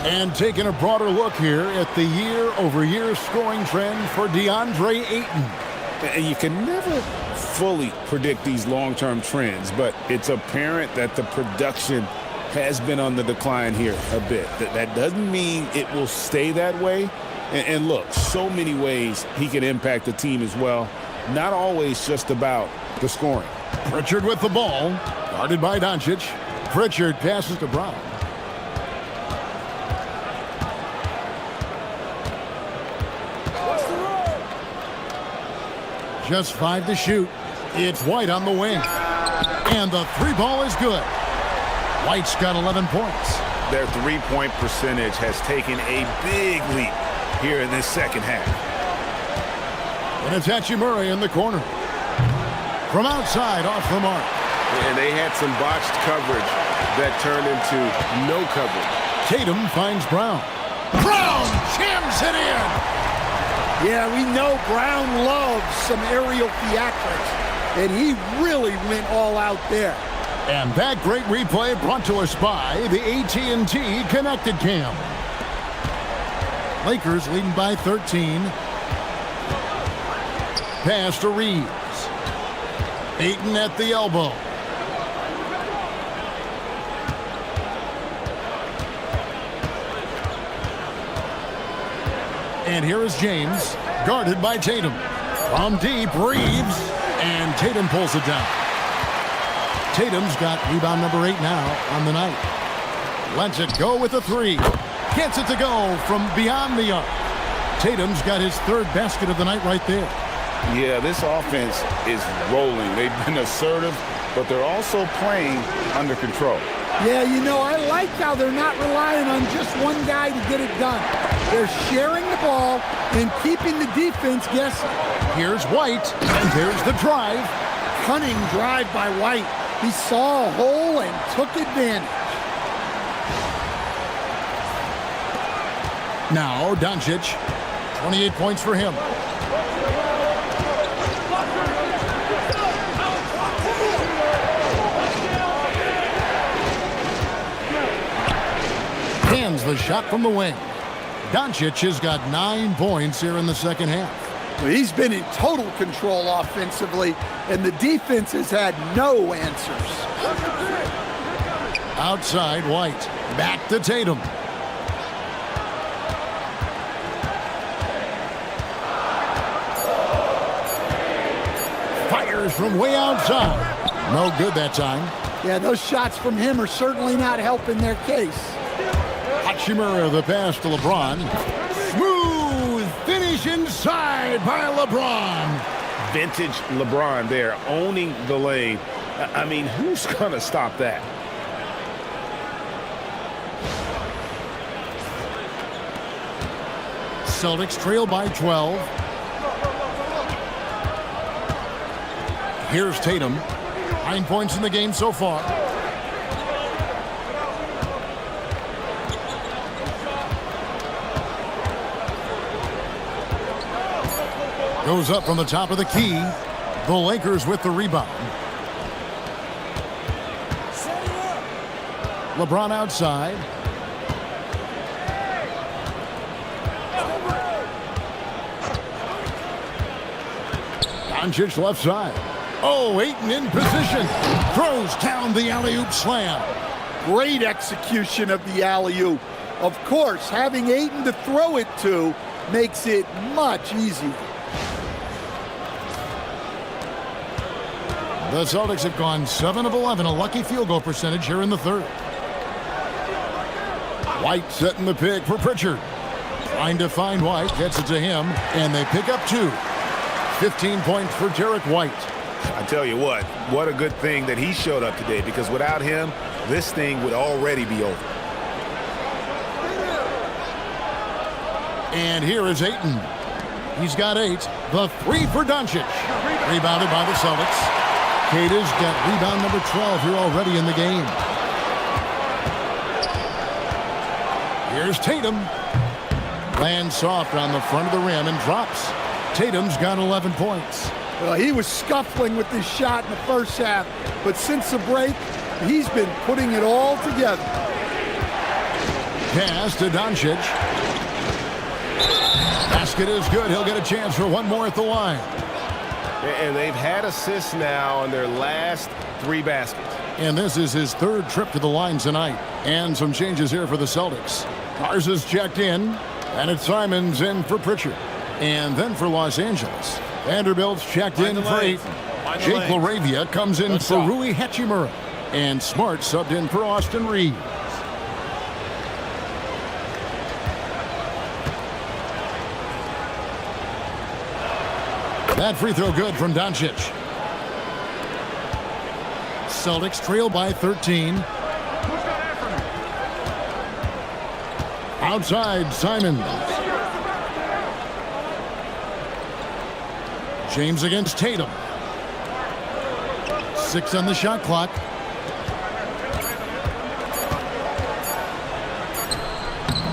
[SPEAKER 1] And taking a broader look here at the year-over-year scoring trend for DeAndre Ayton.
[SPEAKER 3] And you can never fully predict these long-term trends, but it's apparent that the production has been on the decline here a bit. That doesn't mean it will stay that way. And look, so many ways he can impact the team as well. Not always just about the scoring.
[SPEAKER 1] Pritchard with the ball, guarded by Doncic. Pritchard passes to Brown. Just 5 to shoot. It's White on the wing. And the three ball is good. White's got 11 points.
[SPEAKER 3] Their three-point percentage has taken a big leap here in this second half.
[SPEAKER 1] And it's Hachimura in the corner. From outside, off the mark.
[SPEAKER 6] And they had some botched coverage that turned into no coverage.
[SPEAKER 1] Tatum finds Brown. Brown jams it in.
[SPEAKER 2] Yeah, we know Brown loves some aerial theatrics, and he really went all out there.
[SPEAKER 1] And that great replay brought to us by the AT&T Connected Cam. Lakers leading by 13. Pass to Reeves. Ayton at the elbow. And here is James, guarded by Tatum. From deep, Reeves, and Tatum pulls it down. Tatum's got rebound number 8 now on the night. Lets it go with a 3. Gets it to go from beyond the arc. Tatum's got his 3rd basket of the night right there.
[SPEAKER 3] Yeah, this offense is rolling. They've been assertive, but they're also playing under control.
[SPEAKER 2] Yeah, you know, I like how they're not relying on just one guy to get it done. They're sharing the ball and keeping the defense guessing.
[SPEAKER 1] Here's White, and there's the drive.
[SPEAKER 2] Cunning drive by White. He saw a hole and took advantage.
[SPEAKER 1] Now Doncic, 28 points for him. Hands the shot from the wing. Doncic has got 9 points here in the second half.
[SPEAKER 2] Well, he's been in total control offensively, and the defense has had no answers.
[SPEAKER 1] Outside, White. Back to Tatum. Fires from way outside. No good that time.
[SPEAKER 2] Yeah, those shots from him are certainly not helping their case.
[SPEAKER 1] Hachimura the pass to LeBron. Smooth finish inside by LeBron.
[SPEAKER 3] Vintage LeBron there, owning the lane. I mean, who's going to stop that?
[SPEAKER 1] Celtics trail by 12. Here's Tatum. 9 points in the game so far. Goes up from the top of the key. The Lakers with the rebound. LeBron outside. Doncic left side. Oh, Ayton in position. Throws down the alley-oop slam.
[SPEAKER 2] Great execution of the alley-oop. Of course, having Ayton to throw it to makes it much easier.
[SPEAKER 1] The Celtics have gone 7 of 11, a lucky field goal percentage here in the third. White setting the pick for Pritchard. Trying to find White, gets it to him, and they pick up 2. 15 points for Derek White.
[SPEAKER 3] I tell you what a good thing that he showed up today, because without him, this thing would already be over.
[SPEAKER 1] And here is Ayton. He's got 8. The 3 for Doncic. Rebounded by the Celtics. Kata's got rebound number 12 here already in the game. Here's Tatum. Lands soft on the front of the rim and drops. Tatum's got 11 points.
[SPEAKER 2] Well, he was scuffling with this shot in the first half, but since the break, he's been putting it all together.
[SPEAKER 1] Pass to Doncic. Basket is good. He'll get a chance for one more at the line.
[SPEAKER 6] And they've had assists now on their last 3 baskets.
[SPEAKER 1] And this is his 3rd trip to the line tonight. And some changes here for the Celtics. Garza's checked in, and it's Simons in for Pritchard. And then for Los Angeles, Vanderbilt's checked in for Ayton. Jake LaRavia comes in for Rui Hachimura. And Smart subbed in for Austin Reeves. That free throw good from Doncic. Celtics trail by 13. Outside, Simons. James against Tatum. 6 on the shot clock.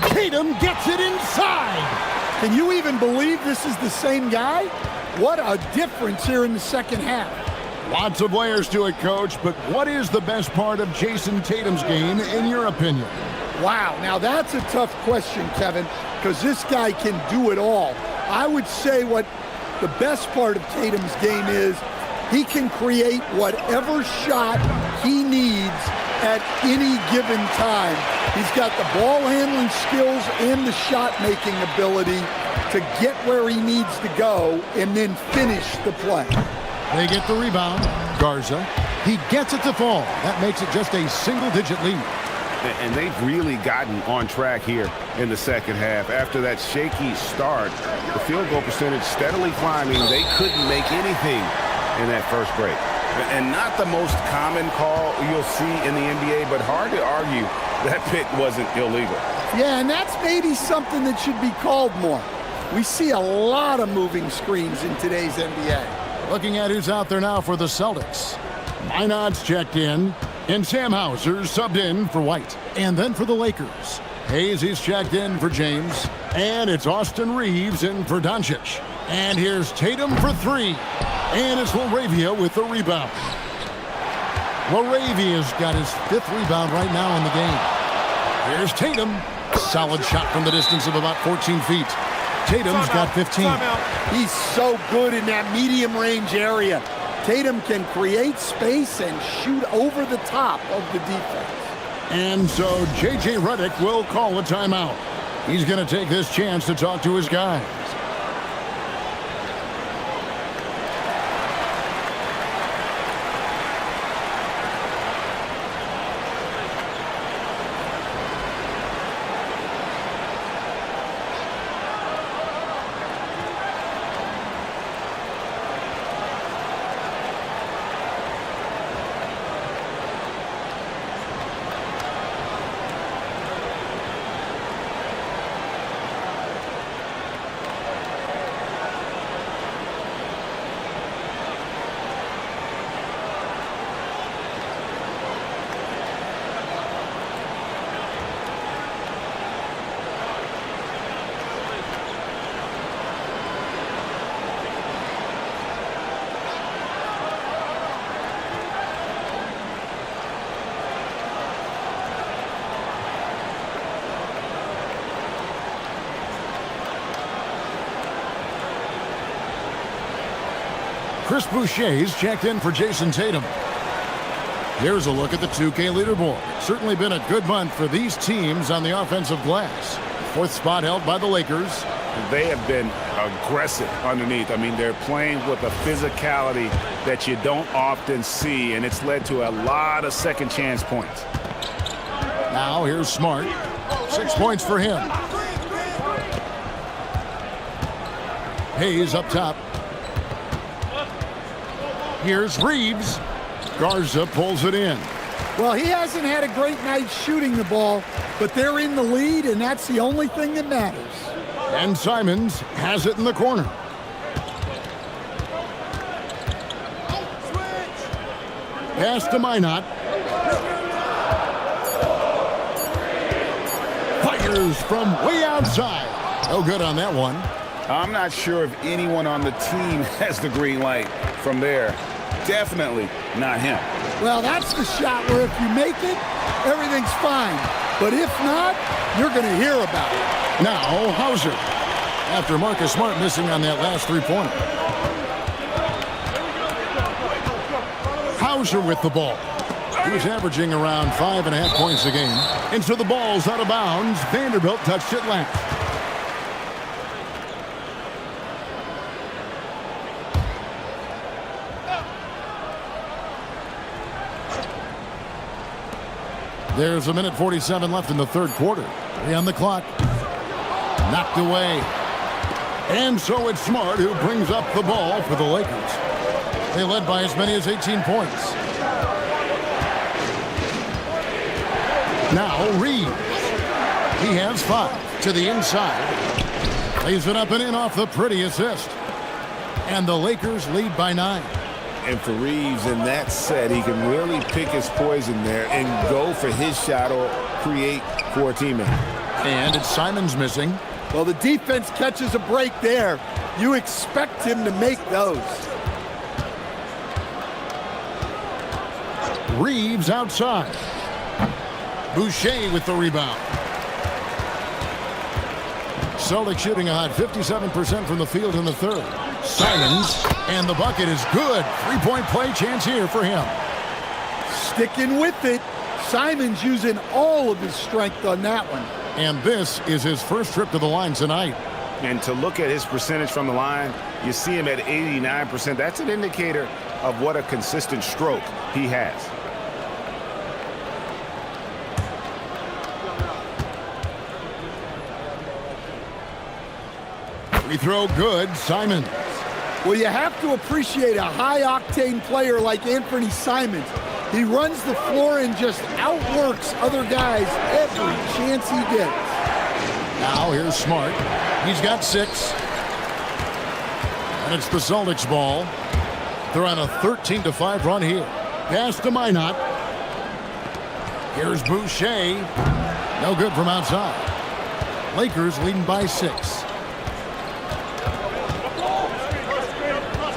[SPEAKER 1] Tatum gets it inside.
[SPEAKER 2] Can you even believe this is the same guy? What a difference here in the second half.
[SPEAKER 1] Lots of layers to it, Coach, but what is the best part of Jason Tatum's game, in your opinion?
[SPEAKER 2] Wow, now that's a tough question, Kevin, because this guy can do it all. I would say what the best part of Tatum's game is he can create whatever shot he needs at any given time. He's got the ball handling skills and the shot-making ability to get where he needs to go and then finish the play.
[SPEAKER 1] They get the rebound. Garza. He gets it to fall. That makes it just a single-digit lead.
[SPEAKER 3] And they've really gotten on track here in the second half. After that shaky start, the field goal percentage steadily climbing. They couldn't make anything in that first break. And not the most common call you'll see in the NBA, but hard to argue that pick wasn't illegal.
[SPEAKER 2] Yeah, and that's maybe something that should be called more. We see a lot of moving screens in today's NBA.
[SPEAKER 1] Looking at who's out there now for the Celtics. Minot's checked in, and Sam Hauser's subbed in for White. And then for the Lakers, Hayes is checked in for James, and it's Austin Reeves in for Doncic. And here's Tatum for 3, and it's LaRavia with the rebound. LaRavia's got his 5th rebound right now in the game. Here's Tatum. Solid shot from the distance of about 14 feet. Tatum's got 15.
[SPEAKER 2] He's so good in that medium range area. Tatum can create space and shoot over the top of the defense.
[SPEAKER 1] And so J.J. Redick will call a timeout. He's going to take this chance to talk to his guys. Chris Boucher's checked in for Jason Tatum. Here's a look at the 2K leaderboard. Certainly been a good month for these teams on the offensive glass. 4th spot held by the Lakers.
[SPEAKER 3] They have been aggressive underneath. I mean, they're playing with a physicality that you don't often see, and it's led to a lot of second chance points.
[SPEAKER 1] Now here's Smart. 6 points for him. Hayes up top. Here's Reeves. Garza pulls it in.
[SPEAKER 2] Well, he hasn't had a great night shooting the ball, but they're in the lead, and that's the only thing that matters.
[SPEAKER 1] And Simons has it in the corner. Pass to Minot. Fires from way outside. No good on that one.
[SPEAKER 3] I'm not sure if anyone on the team has the green light from there. Definitely not him.
[SPEAKER 2] Well, that's the shot where if you make it, everything's fine. But if not, you're going to hear about it.
[SPEAKER 1] Now, Hauser. After Marcus Smart missing on that last three-pointer. Hauser with the ball. He's averaging around 5.5 points a game. And so the ball's out of bounds. Vanderbilt touched it last. There's 1:47 left in the third quarter. 3 on the clock. Knocked away. And so it's Smart who brings up the ball for the Lakers. They led by as many as 18 points. Now Reeves. He has 5 to the inside. Lays it up and in off the pretty assist. And the Lakers lead by 9.
[SPEAKER 6] And for Reeves in that set, he can really pick his poison there and go for his shot or create for a teammate.
[SPEAKER 1] And it's Simons missing.
[SPEAKER 2] Well, the defense catches a break there. You expect him to make those.
[SPEAKER 1] Reeves outside. Boucher with the rebound. Celtics shooting a hot 57% from the field in the third. Simons, and the bucket is good. 3-point play chance here for him.
[SPEAKER 2] Sticking with it. Simons using all of his strength on that one.
[SPEAKER 1] And this is his first trip to the line tonight.
[SPEAKER 3] And to look at his percentage from the line, you see him at 89%. That's an indicator of what a consistent stroke he has.
[SPEAKER 1] Free throw good. Simons.
[SPEAKER 2] Well, you have to appreciate a high-octane player like Anthony Simons. He runs the floor and just outworks other guys every chance he gets.
[SPEAKER 1] Now here's Smart. He's got 6. And it's the Celtics ball. They're on a 13-5 run here. Pass to Minot. Here's Boucher. No good from outside. Lakers leading by 6.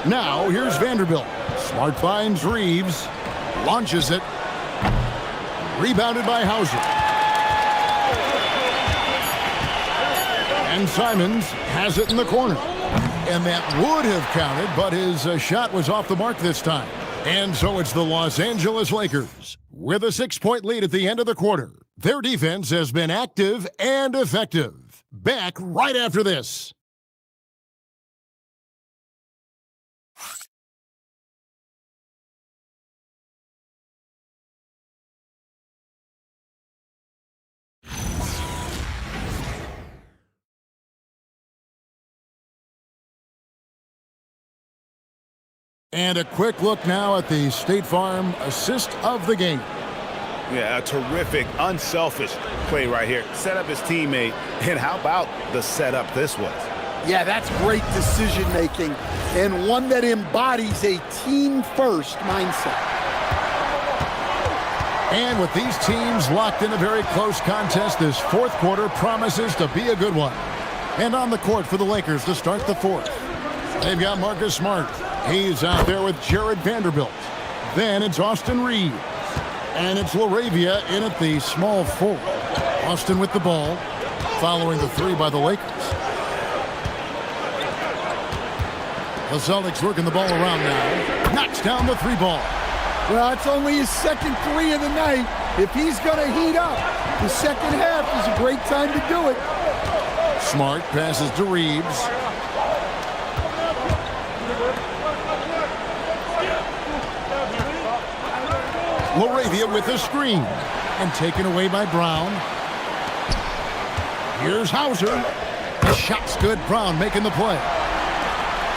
[SPEAKER 1] Now here's Vanderbilt. Smart finds Reeves. Launches it. Rebounded by Hauser. And Simons has it in the corner. And that would have counted, but his shot was off the mark this time. And so it's the Los Angeles Lakers with a 6-point lead at the end of the quarter. Their defense has been active and effective. Back right after this. And a quick look now at the State Farm assist of the game.
[SPEAKER 3] Yeah, a terrific, unselfish play right here. Set up his teammate. And how about the setup this was?
[SPEAKER 2] Yeah, that's great decision-making and one that embodies a team-first mindset.
[SPEAKER 1] And with these teams locked in a very close contest, this fourth quarter promises to be a good one. And on the court for the Lakers to start the fourth. They've got Marcus Smart. He's out there with Jared Vanderbilt. Then it's Austin Reeves. And it's LaRavia in at the small forward. Austin with the ball, following the 3 by the Lakers. The Celtics working the ball around now. Knocks down the 3 ball.
[SPEAKER 2] Well, it's only his second 3 of the night. If he's going to heat up, the second half is a great time to do it.
[SPEAKER 1] Smart passes to Reeves. LaRavia with the screen. And taken away by Brown. Here's Hauser. The shot's good. Brown making the play.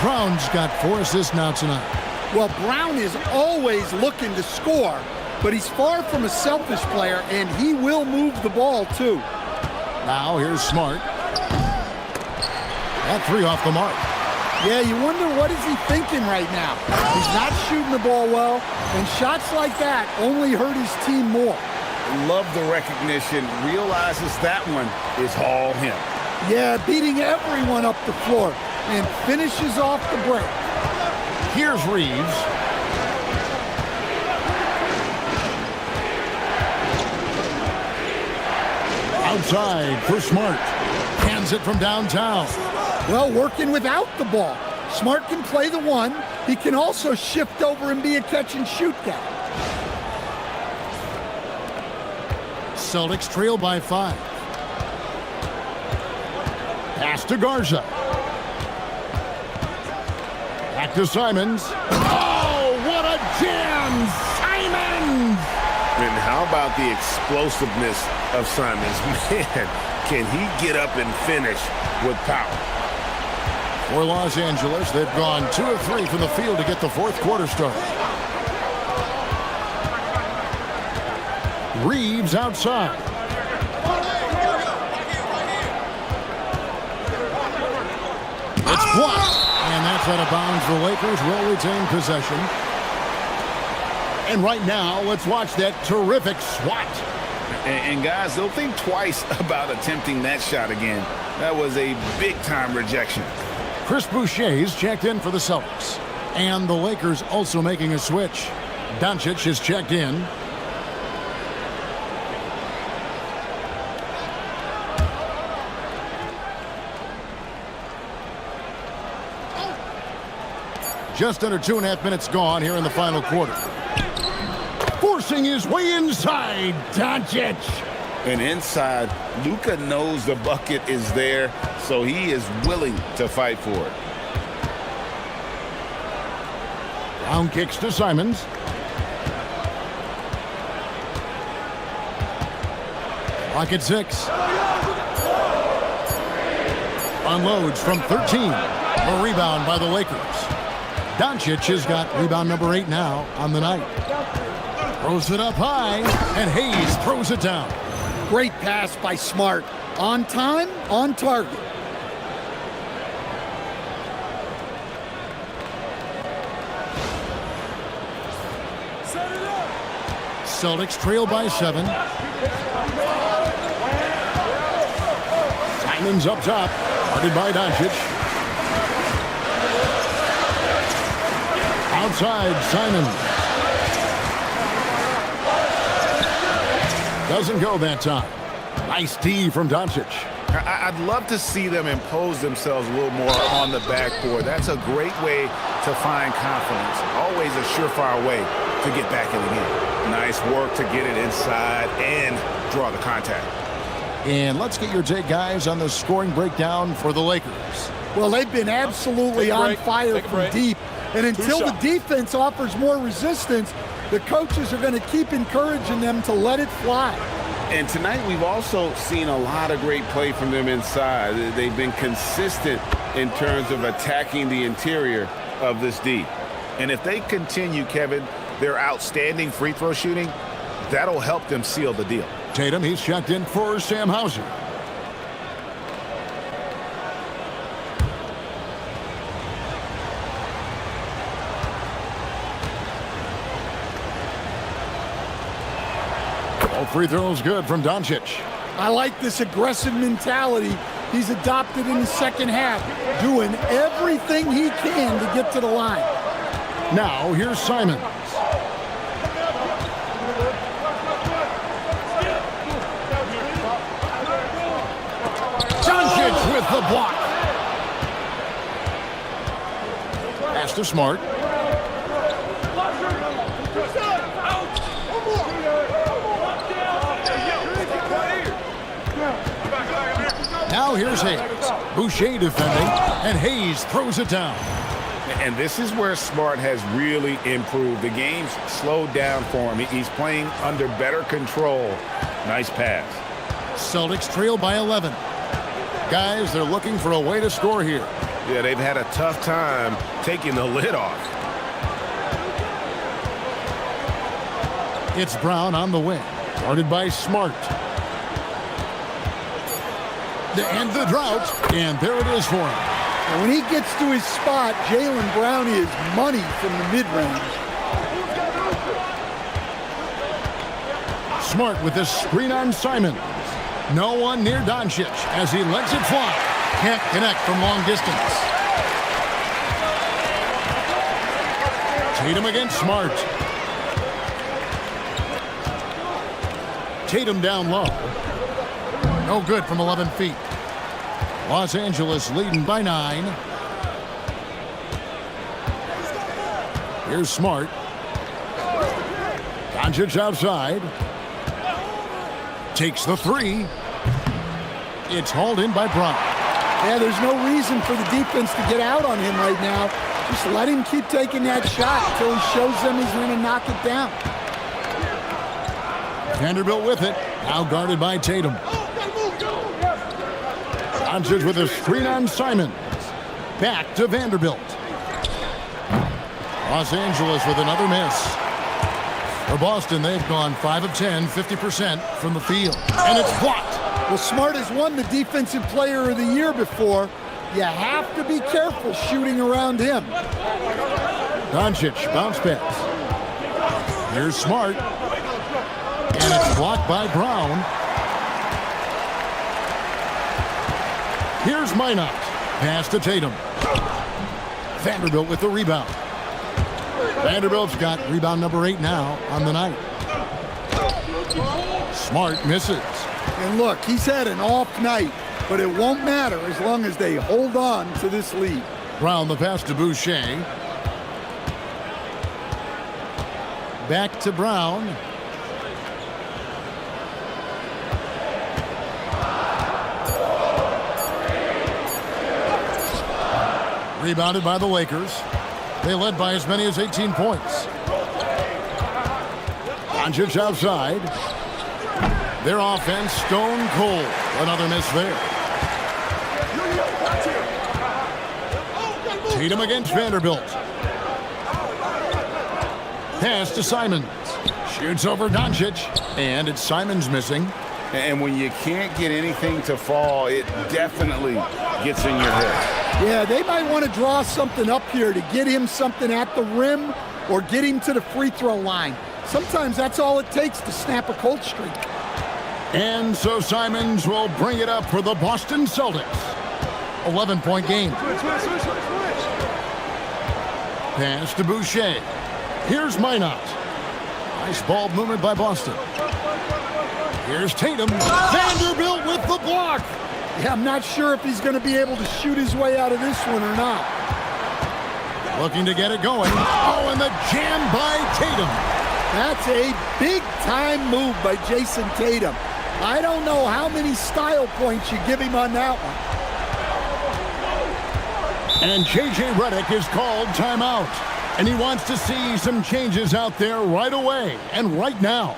[SPEAKER 1] Brown's got 4 assists now tonight.
[SPEAKER 2] Well, Brown is always looking to score, but he's far from a selfish player, and he will move the ball, too.
[SPEAKER 1] Now here's Smart. That 3 off the mark.
[SPEAKER 2] Yeah, you wonder what is he thinking right now. He's not shooting the ball well, and shots like that only hurt his team more.
[SPEAKER 3] Love the recognition. Realizes that one is all him.
[SPEAKER 2] Yeah, beating everyone up the floor and finishes off the break.
[SPEAKER 1] Here's Reeves. Outside for Smart. Hands it from downtown.
[SPEAKER 2] Well, working without the ball. Smart can play the one. He can also shift over and be a catch-and-shoot guy.
[SPEAKER 1] Celtics trail by 5. Pass to Garza. Back to Simons. Oh, what a jam! Simons!
[SPEAKER 6] And how about the explosiveness of Simons? Man, can he get up and finish with power?
[SPEAKER 1] For Los Angeles, they've gone 2 of 3 from the field to get the fourth quarter started. Reeves outside. It's blocked. And that's out of bounds. The Lakers will retain possession. And right now, let's watch that terrific swat.
[SPEAKER 3] And guys, they'll think twice about attempting that shot again. That was a big-time rejection.
[SPEAKER 1] Chris Boucher's checked in for the Celtics. And the Lakers also making a switch. Doncic is checked in. Just under 2.5 minutes gone here in the final quarter. Forcing his way inside, Doncic.
[SPEAKER 3] And inside, Luka knows the bucket is there, so he is willing to fight for it.
[SPEAKER 1] Down kicks to Simons. Clock at 6. Unloads from 13. A rebound by the Lakers. Doncic has got rebound number 8 now on the night. Throws it up high, and Hayes throws it down.
[SPEAKER 2] Great pass by Smart. On time, on target.
[SPEAKER 1] Celtics trail by 7. Simons up top, guarded by Doncic. Outside, Simons. Doesn't go that time. Nice D from Doncic.
[SPEAKER 3] I'd love to see them impose themselves a little more on the backboard. That's a great way to find confidence. Always a surefire way to get back in the game. Nice work to get it inside and draw the contact.
[SPEAKER 1] And let's get your take, guys, on the scoring breakdown for the Lakers.
[SPEAKER 2] Well, they've been absolutely on fire from deep. And until the defense offers more resistance, the coaches are going to keep encouraging them to let it fly.
[SPEAKER 3] And tonight we've also seen a lot of great play from them inside. They've been consistent in terms of attacking the interior of this D. And if they continue, Kevin, their outstanding free throw shooting, that'll help them seal the deal.
[SPEAKER 1] Tatum, he's checked in for Sam Hauser. All free throws good from Doncic.
[SPEAKER 2] I like this aggressive mentality he's adopted in the second half, doing everything he can to get to the line.
[SPEAKER 1] Now, here's Simons. Doncic with the block. Pass to Smart. Now here's Hayes. Boucher defending, and Hayes throws it down.
[SPEAKER 3] And this is where Smart has really improved. The game's slowed down for him. He's playing under better control. Nice pass.
[SPEAKER 1] Celtics trail by 11. Guys, they're looking for a way to score here.
[SPEAKER 6] Yeah, they've had a tough time taking the lid off.
[SPEAKER 1] It's Brown on the wing, guarded by Smart. To end the drought, and there it is for him.
[SPEAKER 2] And when he gets to his spot, Jaylen Brown is money from the mid-range.
[SPEAKER 1] Smart with this screen on Simons. No one near Doncic as he lets it fly. Can't connect from long distance. Tatum against Smart. Tatum down low. No good from 11 feet. Los Angeles leading by 9. Here's Smart. Doncic outside. Takes the 3. It's hauled in by Brown.
[SPEAKER 2] Yeah, there's no reason for the defense to get out on him right now. Just let him keep taking that shot until he shows them he's going to knock it down.
[SPEAKER 1] Vanderbilt with it. Now guarded by Tatum. Doncic with a screen on Simons. Back to Vanderbilt. Los Angeles with another miss. For Boston, they've gone 5 of 10, 50% from the field. And it's blocked.
[SPEAKER 2] Well, Smart has won the Defensive Player of the Year before. You have to be careful shooting around him.
[SPEAKER 1] Doncic, bounce pass. Here's Smart. And it's blocked by Brown. Here's Minot. Pass to Tatum. Vanderbilt with the rebound. Vanderbilt's got rebound number 8 now on the night. Smart misses.
[SPEAKER 2] And look, he's had an off night, but it won't matter as long as they hold on to this lead.
[SPEAKER 1] Brown the pass to Boucher. Back to Brown. Rebounded by the Lakers. They led by as many as 18 points. Doncic outside. Their offense stone cold. Another miss there. Tatum against Vanderbilt. Pass to Simons. Shoots over Doncic. And it's Simons missing.
[SPEAKER 3] And when you can't get anything to fall, it definitely gets in your head.
[SPEAKER 2] Yeah, they might want to draw something up here to get him something at the rim or get him to the free throw line. Sometimes that's all it takes to snap a cold streak.
[SPEAKER 1] And so Simons will bring it up for the Boston Celtics. 11-point game. Pass to Boucher. Here's Minot. Nice ball movement by Boston. Here's Tatum. Vanderbilt with the block.
[SPEAKER 2] Yeah, I'm not sure if he's going to be able to shoot his way out of this one or not.
[SPEAKER 1] Looking to get it going. Oh, and the jam by Tatum.
[SPEAKER 2] That's a big-time move by Jason Tatum. I don't know how many style points you give him on that one.
[SPEAKER 1] And J.J. Redick is called timeout. And he wants to see some changes out there right away and right now.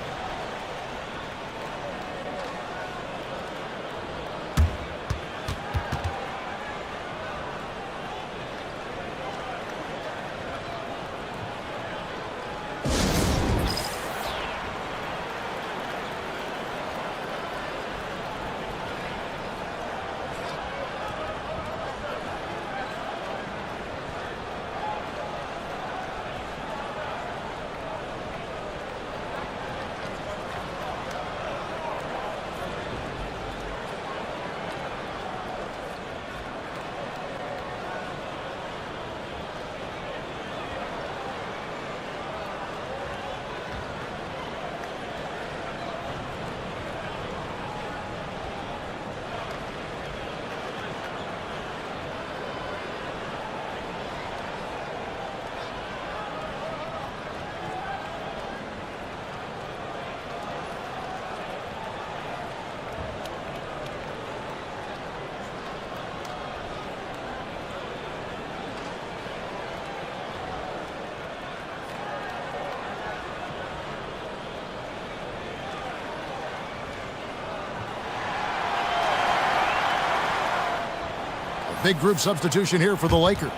[SPEAKER 1] Big group substitution here for the Lakers.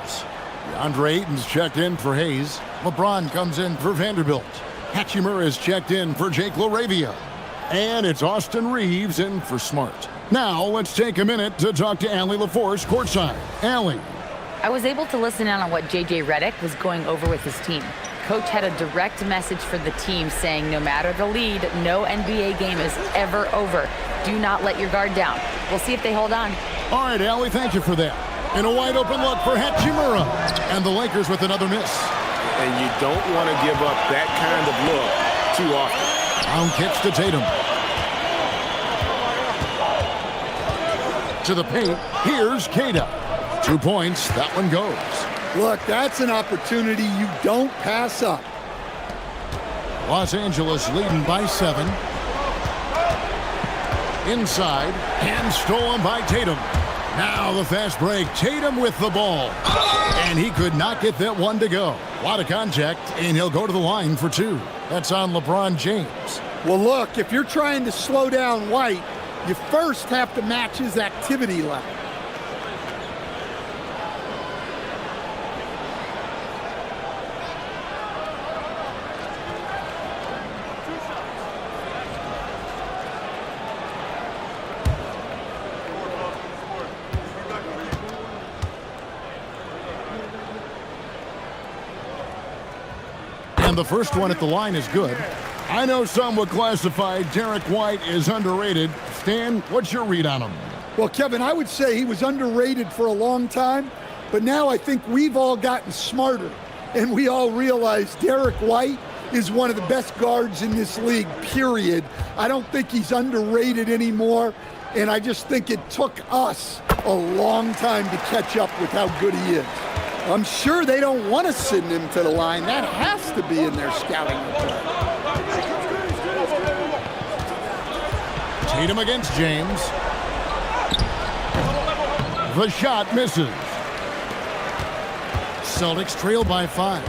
[SPEAKER 1] DeAndre Ayton's checked in for Hayes. LeBron comes in for Vanderbilt. Hachimura is checked in for Jake LaRavia. And it's Austin Reeves in for Smart. Now let's take a minute to talk to Allie LaForce courtside. Allie.
[SPEAKER 4] I was able to listen in on what J.J. Redick was going over with his team. Coach had a direct message for the team saying no matter the lead, no NBA game is ever over. Do not let your guard down. We'll see if they hold on.
[SPEAKER 1] All right, Allie, thank you for that. And a wide open look for Hachimura. And the Lakers with another miss.
[SPEAKER 3] And you don't want to give up that kind of look too often.
[SPEAKER 1] Brown kicks to Tatum. to the paint. Here's Cada. 2 points. That one goes.
[SPEAKER 2] Look, that's an opportunity you don't pass up.
[SPEAKER 1] Los Angeles leading by 7. Inside, and stolen by Tatum. Now the fast break. Tatum with the ball. And he could not get that one to go. A lot of contact, and he'll go to the line for 2. That's on LeBron James.
[SPEAKER 2] Well, look, if you're trying to slow down White, you first have to match his activity level.
[SPEAKER 1] And the first one at the line is good. I know some would classify Derek White as underrated. Stan, what's your read on him?
[SPEAKER 2] Well, Kevin, I would say he was underrated for a long time, but now I think we've all gotten smarter, and we all realize Derek White is one of the best guards in this league, period. I don't think he's underrated anymore, and I just think it took us a long time to catch up with how good he is. I'm sure they don't want to send him to the line. That has to be in their scouting report.
[SPEAKER 1] Tatum against James. The shot misses. Celtics trail by 5.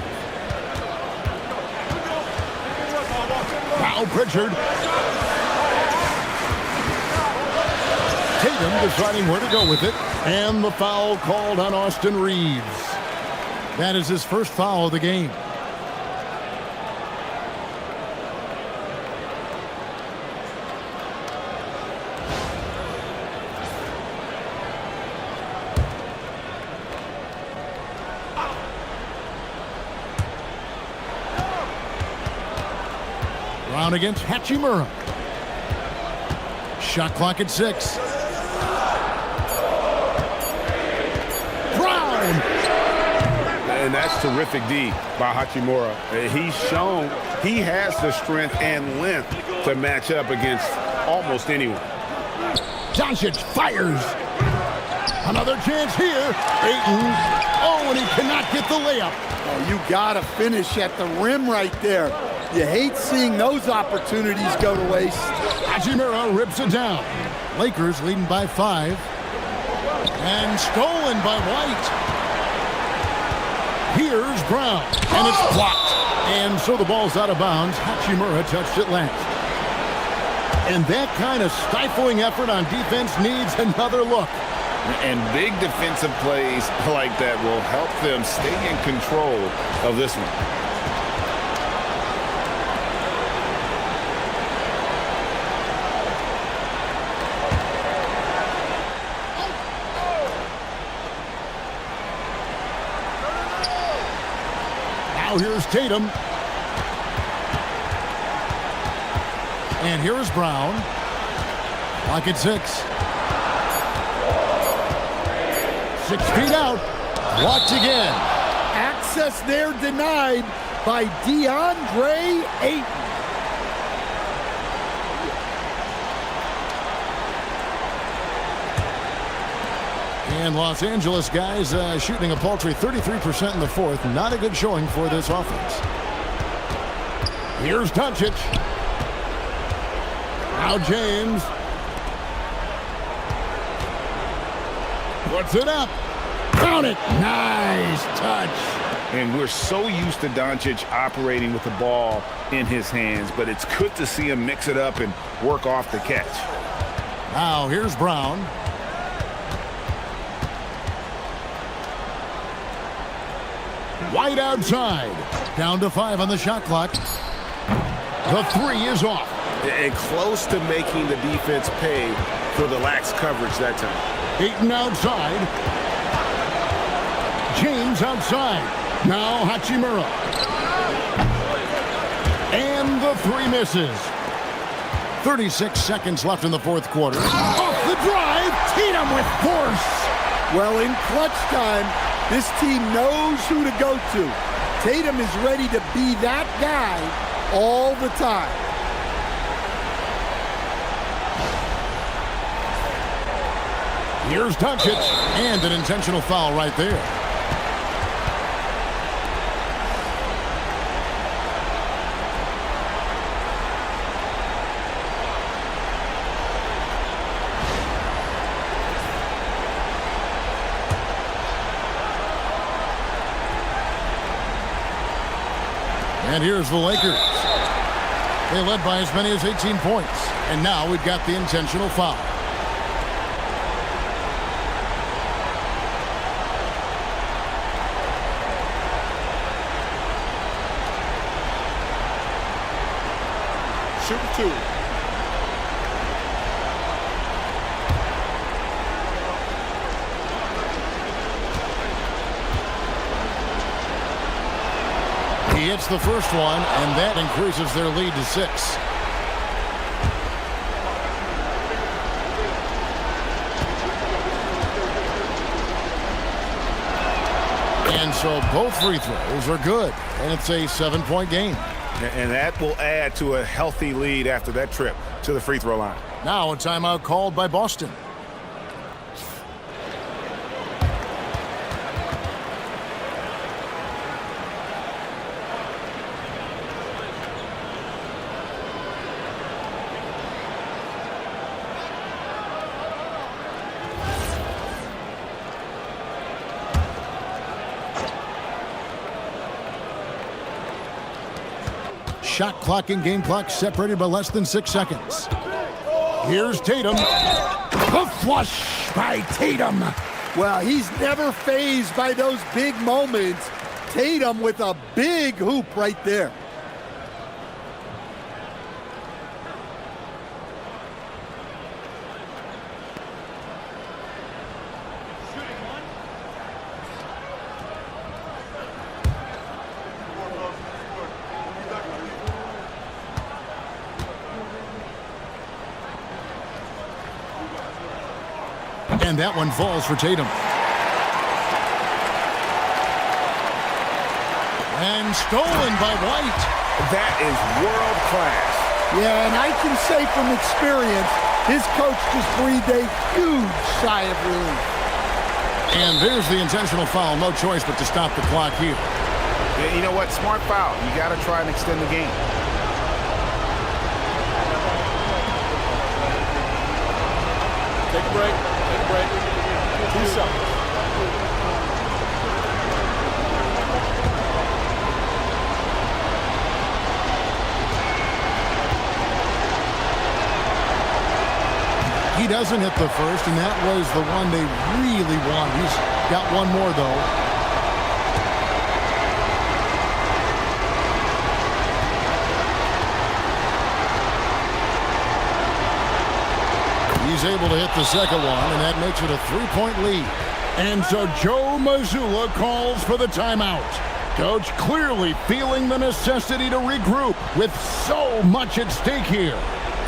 [SPEAKER 1] Now Pritchard. Tatum deciding where to go with it. And the foul called on Austin Reeves. That is his first foul of the game. Brown against Hachimura. Shot clock at 6. Brown!
[SPEAKER 3] And that's terrific D by Hachimura. He's shown he has the strength and length to match up against almost anyone.
[SPEAKER 1] Doncic fires. Another chance here. Ayton. Oh, and he cannot get the layup.
[SPEAKER 2] Oh, you got to finish at the rim right there. You hate seeing those opportunities go to waste.
[SPEAKER 1] Hachimura rips it down. Lakers leading by 5. And stolen by White. Here's Brown, and it's blocked. And so the ball's out of bounds. Hachimura touched it last. And that kind of stifling effort on defense needs another look.
[SPEAKER 3] And big defensive plays like that will help them stay in control of this one.
[SPEAKER 1] Now here's Tatum. And here's Brown. Clock at 6. 6 feet out. Blocked again.
[SPEAKER 2] Access there denied by DeAndre Ayton.
[SPEAKER 1] And Los Angeles guys shooting a paltry 33% in the fourth. Not a good showing for this offense. Here's Doncic. Now James. Puts it up. Count it. Nice touch.
[SPEAKER 3] And we're so used to Doncic operating with the ball in his hands, but it's good to see him mix it up and work off the catch.
[SPEAKER 1] Now here's Brown. White outside. Down to 5 on the shot clock. The 3 is off.
[SPEAKER 6] And close to making the defense pay for the lax coverage that time.
[SPEAKER 1] Ayton outside. James outside. Now Hachimura. And the 3 misses. 36 seconds left in the fourth quarter. Off the drive. Tatum with force.
[SPEAKER 2] Well, in clutch time, this team knows who to go to. Tatum is ready to be that guy all the time.
[SPEAKER 1] Here's Doncic, and an intentional foul right there. And here's the Lakers. They led by as many as 18 points. And now we've got the intentional foul.
[SPEAKER 7] Shoot 2.
[SPEAKER 1] He hits the first one, and that increases their lead to 6. And so both free throws are good, and it's a 7-point game.
[SPEAKER 3] And that will add to a healthy lead after that trip to the free throw line.
[SPEAKER 1] Now a timeout called by Boston. Shot clock and game clock separated by less than 6 seconds. Here's Tatum. A flush by Tatum.
[SPEAKER 2] Well, he's never fazed by those big moments. Tatum with a big hoop right there.
[SPEAKER 1] And that one falls for Tatum. And stolen by White.
[SPEAKER 3] That is world class.
[SPEAKER 2] Yeah, and I can say from experience, his coach just breathed a huge sigh of relief.
[SPEAKER 1] And there's the intentional foul. No choice but to stop the clock here.
[SPEAKER 3] Yeah, you know what? Smart foul. You got to try and extend the game.
[SPEAKER 7] Take a break. Take a break. 2 seconds.
[SPEAKER 1] He doesn't hit the first, and that was the one they really wanted. He's got one more, though. He's able to hit the second one, and that makes it a 3-point lead. And so Joe Mazzulla calls for the timeout. Coach clearly feeling the necessity to regroup with so much at stake here.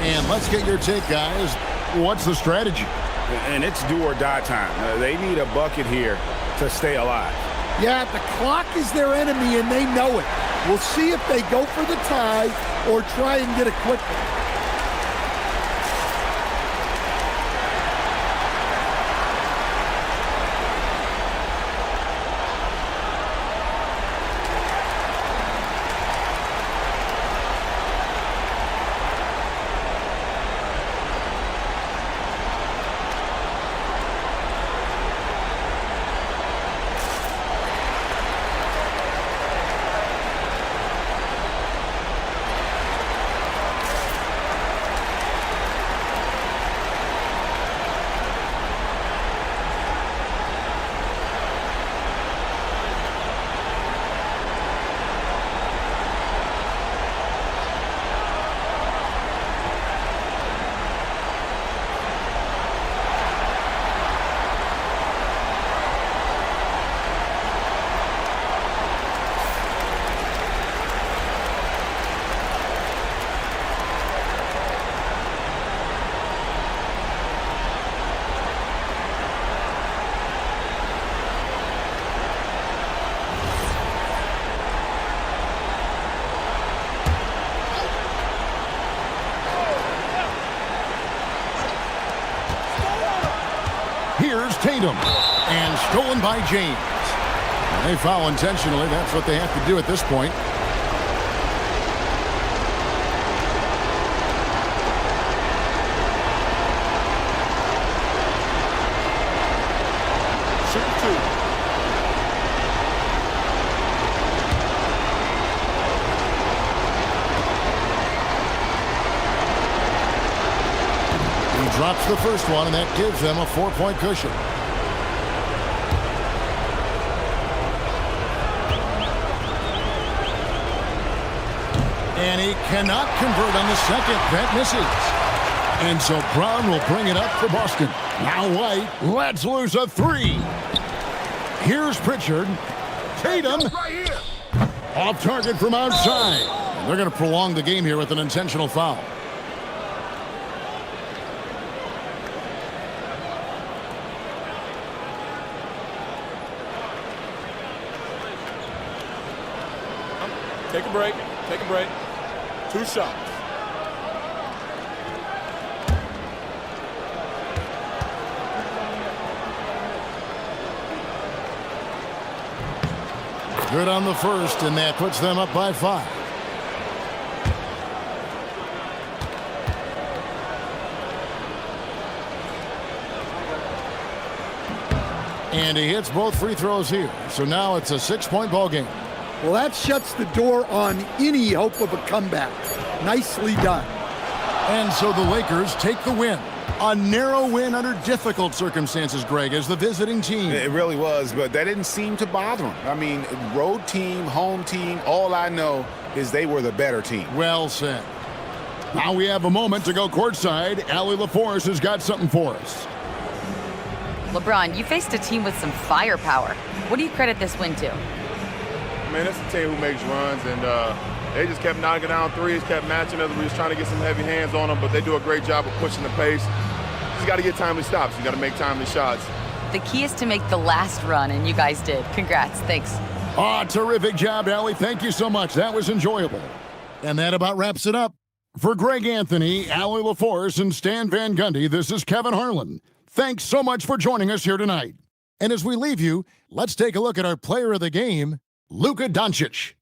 [SPEAKER 1] And let's get your take, guys. What's the strategy?
[SPEAKER 3] And it's do or die time. They need a bucket here to stay alive.
[SPEAKER 2] Yeah, the clock is their enemy, and they know it. We'll see if they go for the tie or try and get a quick one.
[SPEAKER 1] Here's Tatum. And stolen by James. They foul intentionally. That's what they have to do at this point.
[SPEAKER 7] Shoot 2.
[SPEAKER 1] He drops the first one, and that gives them a 4-point cushion. And he cannot convert on the second. That misses. And so Brown will bring it up for Boston. Now White lets loose a 3. Here's Pritchard. Tatum. Off target from outside. And they're going to prolong the game here with an intentional foul.
[SPEAKER 7] Take a break. Take a break. 2 shots.
[SPEAKER 1] Good on the first, and that puts them up by 5. And he hits both free throws here. So now it's a 6-point ball game.
[SPEAKER 2] Well, that shuts the door on any hope of a comeback. Nicely done.
[SPEAKER 1] And so the Lakers take the win. A narrow win under difficult circumstances, Greg, as the visiting team.
[SPEAKER 3] It really was, but that didn't seem to bother them. I mean, road team, home team, all I know is they were the better team.
[SPEAKER 1] Well said. Now we have a moment to go courtside. Allie LaForce has got something for us.
[SPEAKER 4] LeBron, you faced a team with some firepower. What do you credit this win to?
[SPEAKER 11] Man, that's a team who makes runs, and they just kept knocking down threes, kept matching us. We was trying to get some heavy hands on them, but they do a great job of pushing the pace. Just got to get timely stops. You got to make timely shots.
[SPEAKER 4] The key is to make the last run, and you guys did. Congrats. Thanks.
[SPEAKER 1] Terrific job, Allie. Thank you so much. That was enjoyable. And that about wraps it up. For Greg Anthony, Allie LaForce, and Stan Van Gundy, this is Kevin Harlan. Thanks so much for joining us here tonight. And as we leave you, let's take a look at our player of the game, Luka Doncic.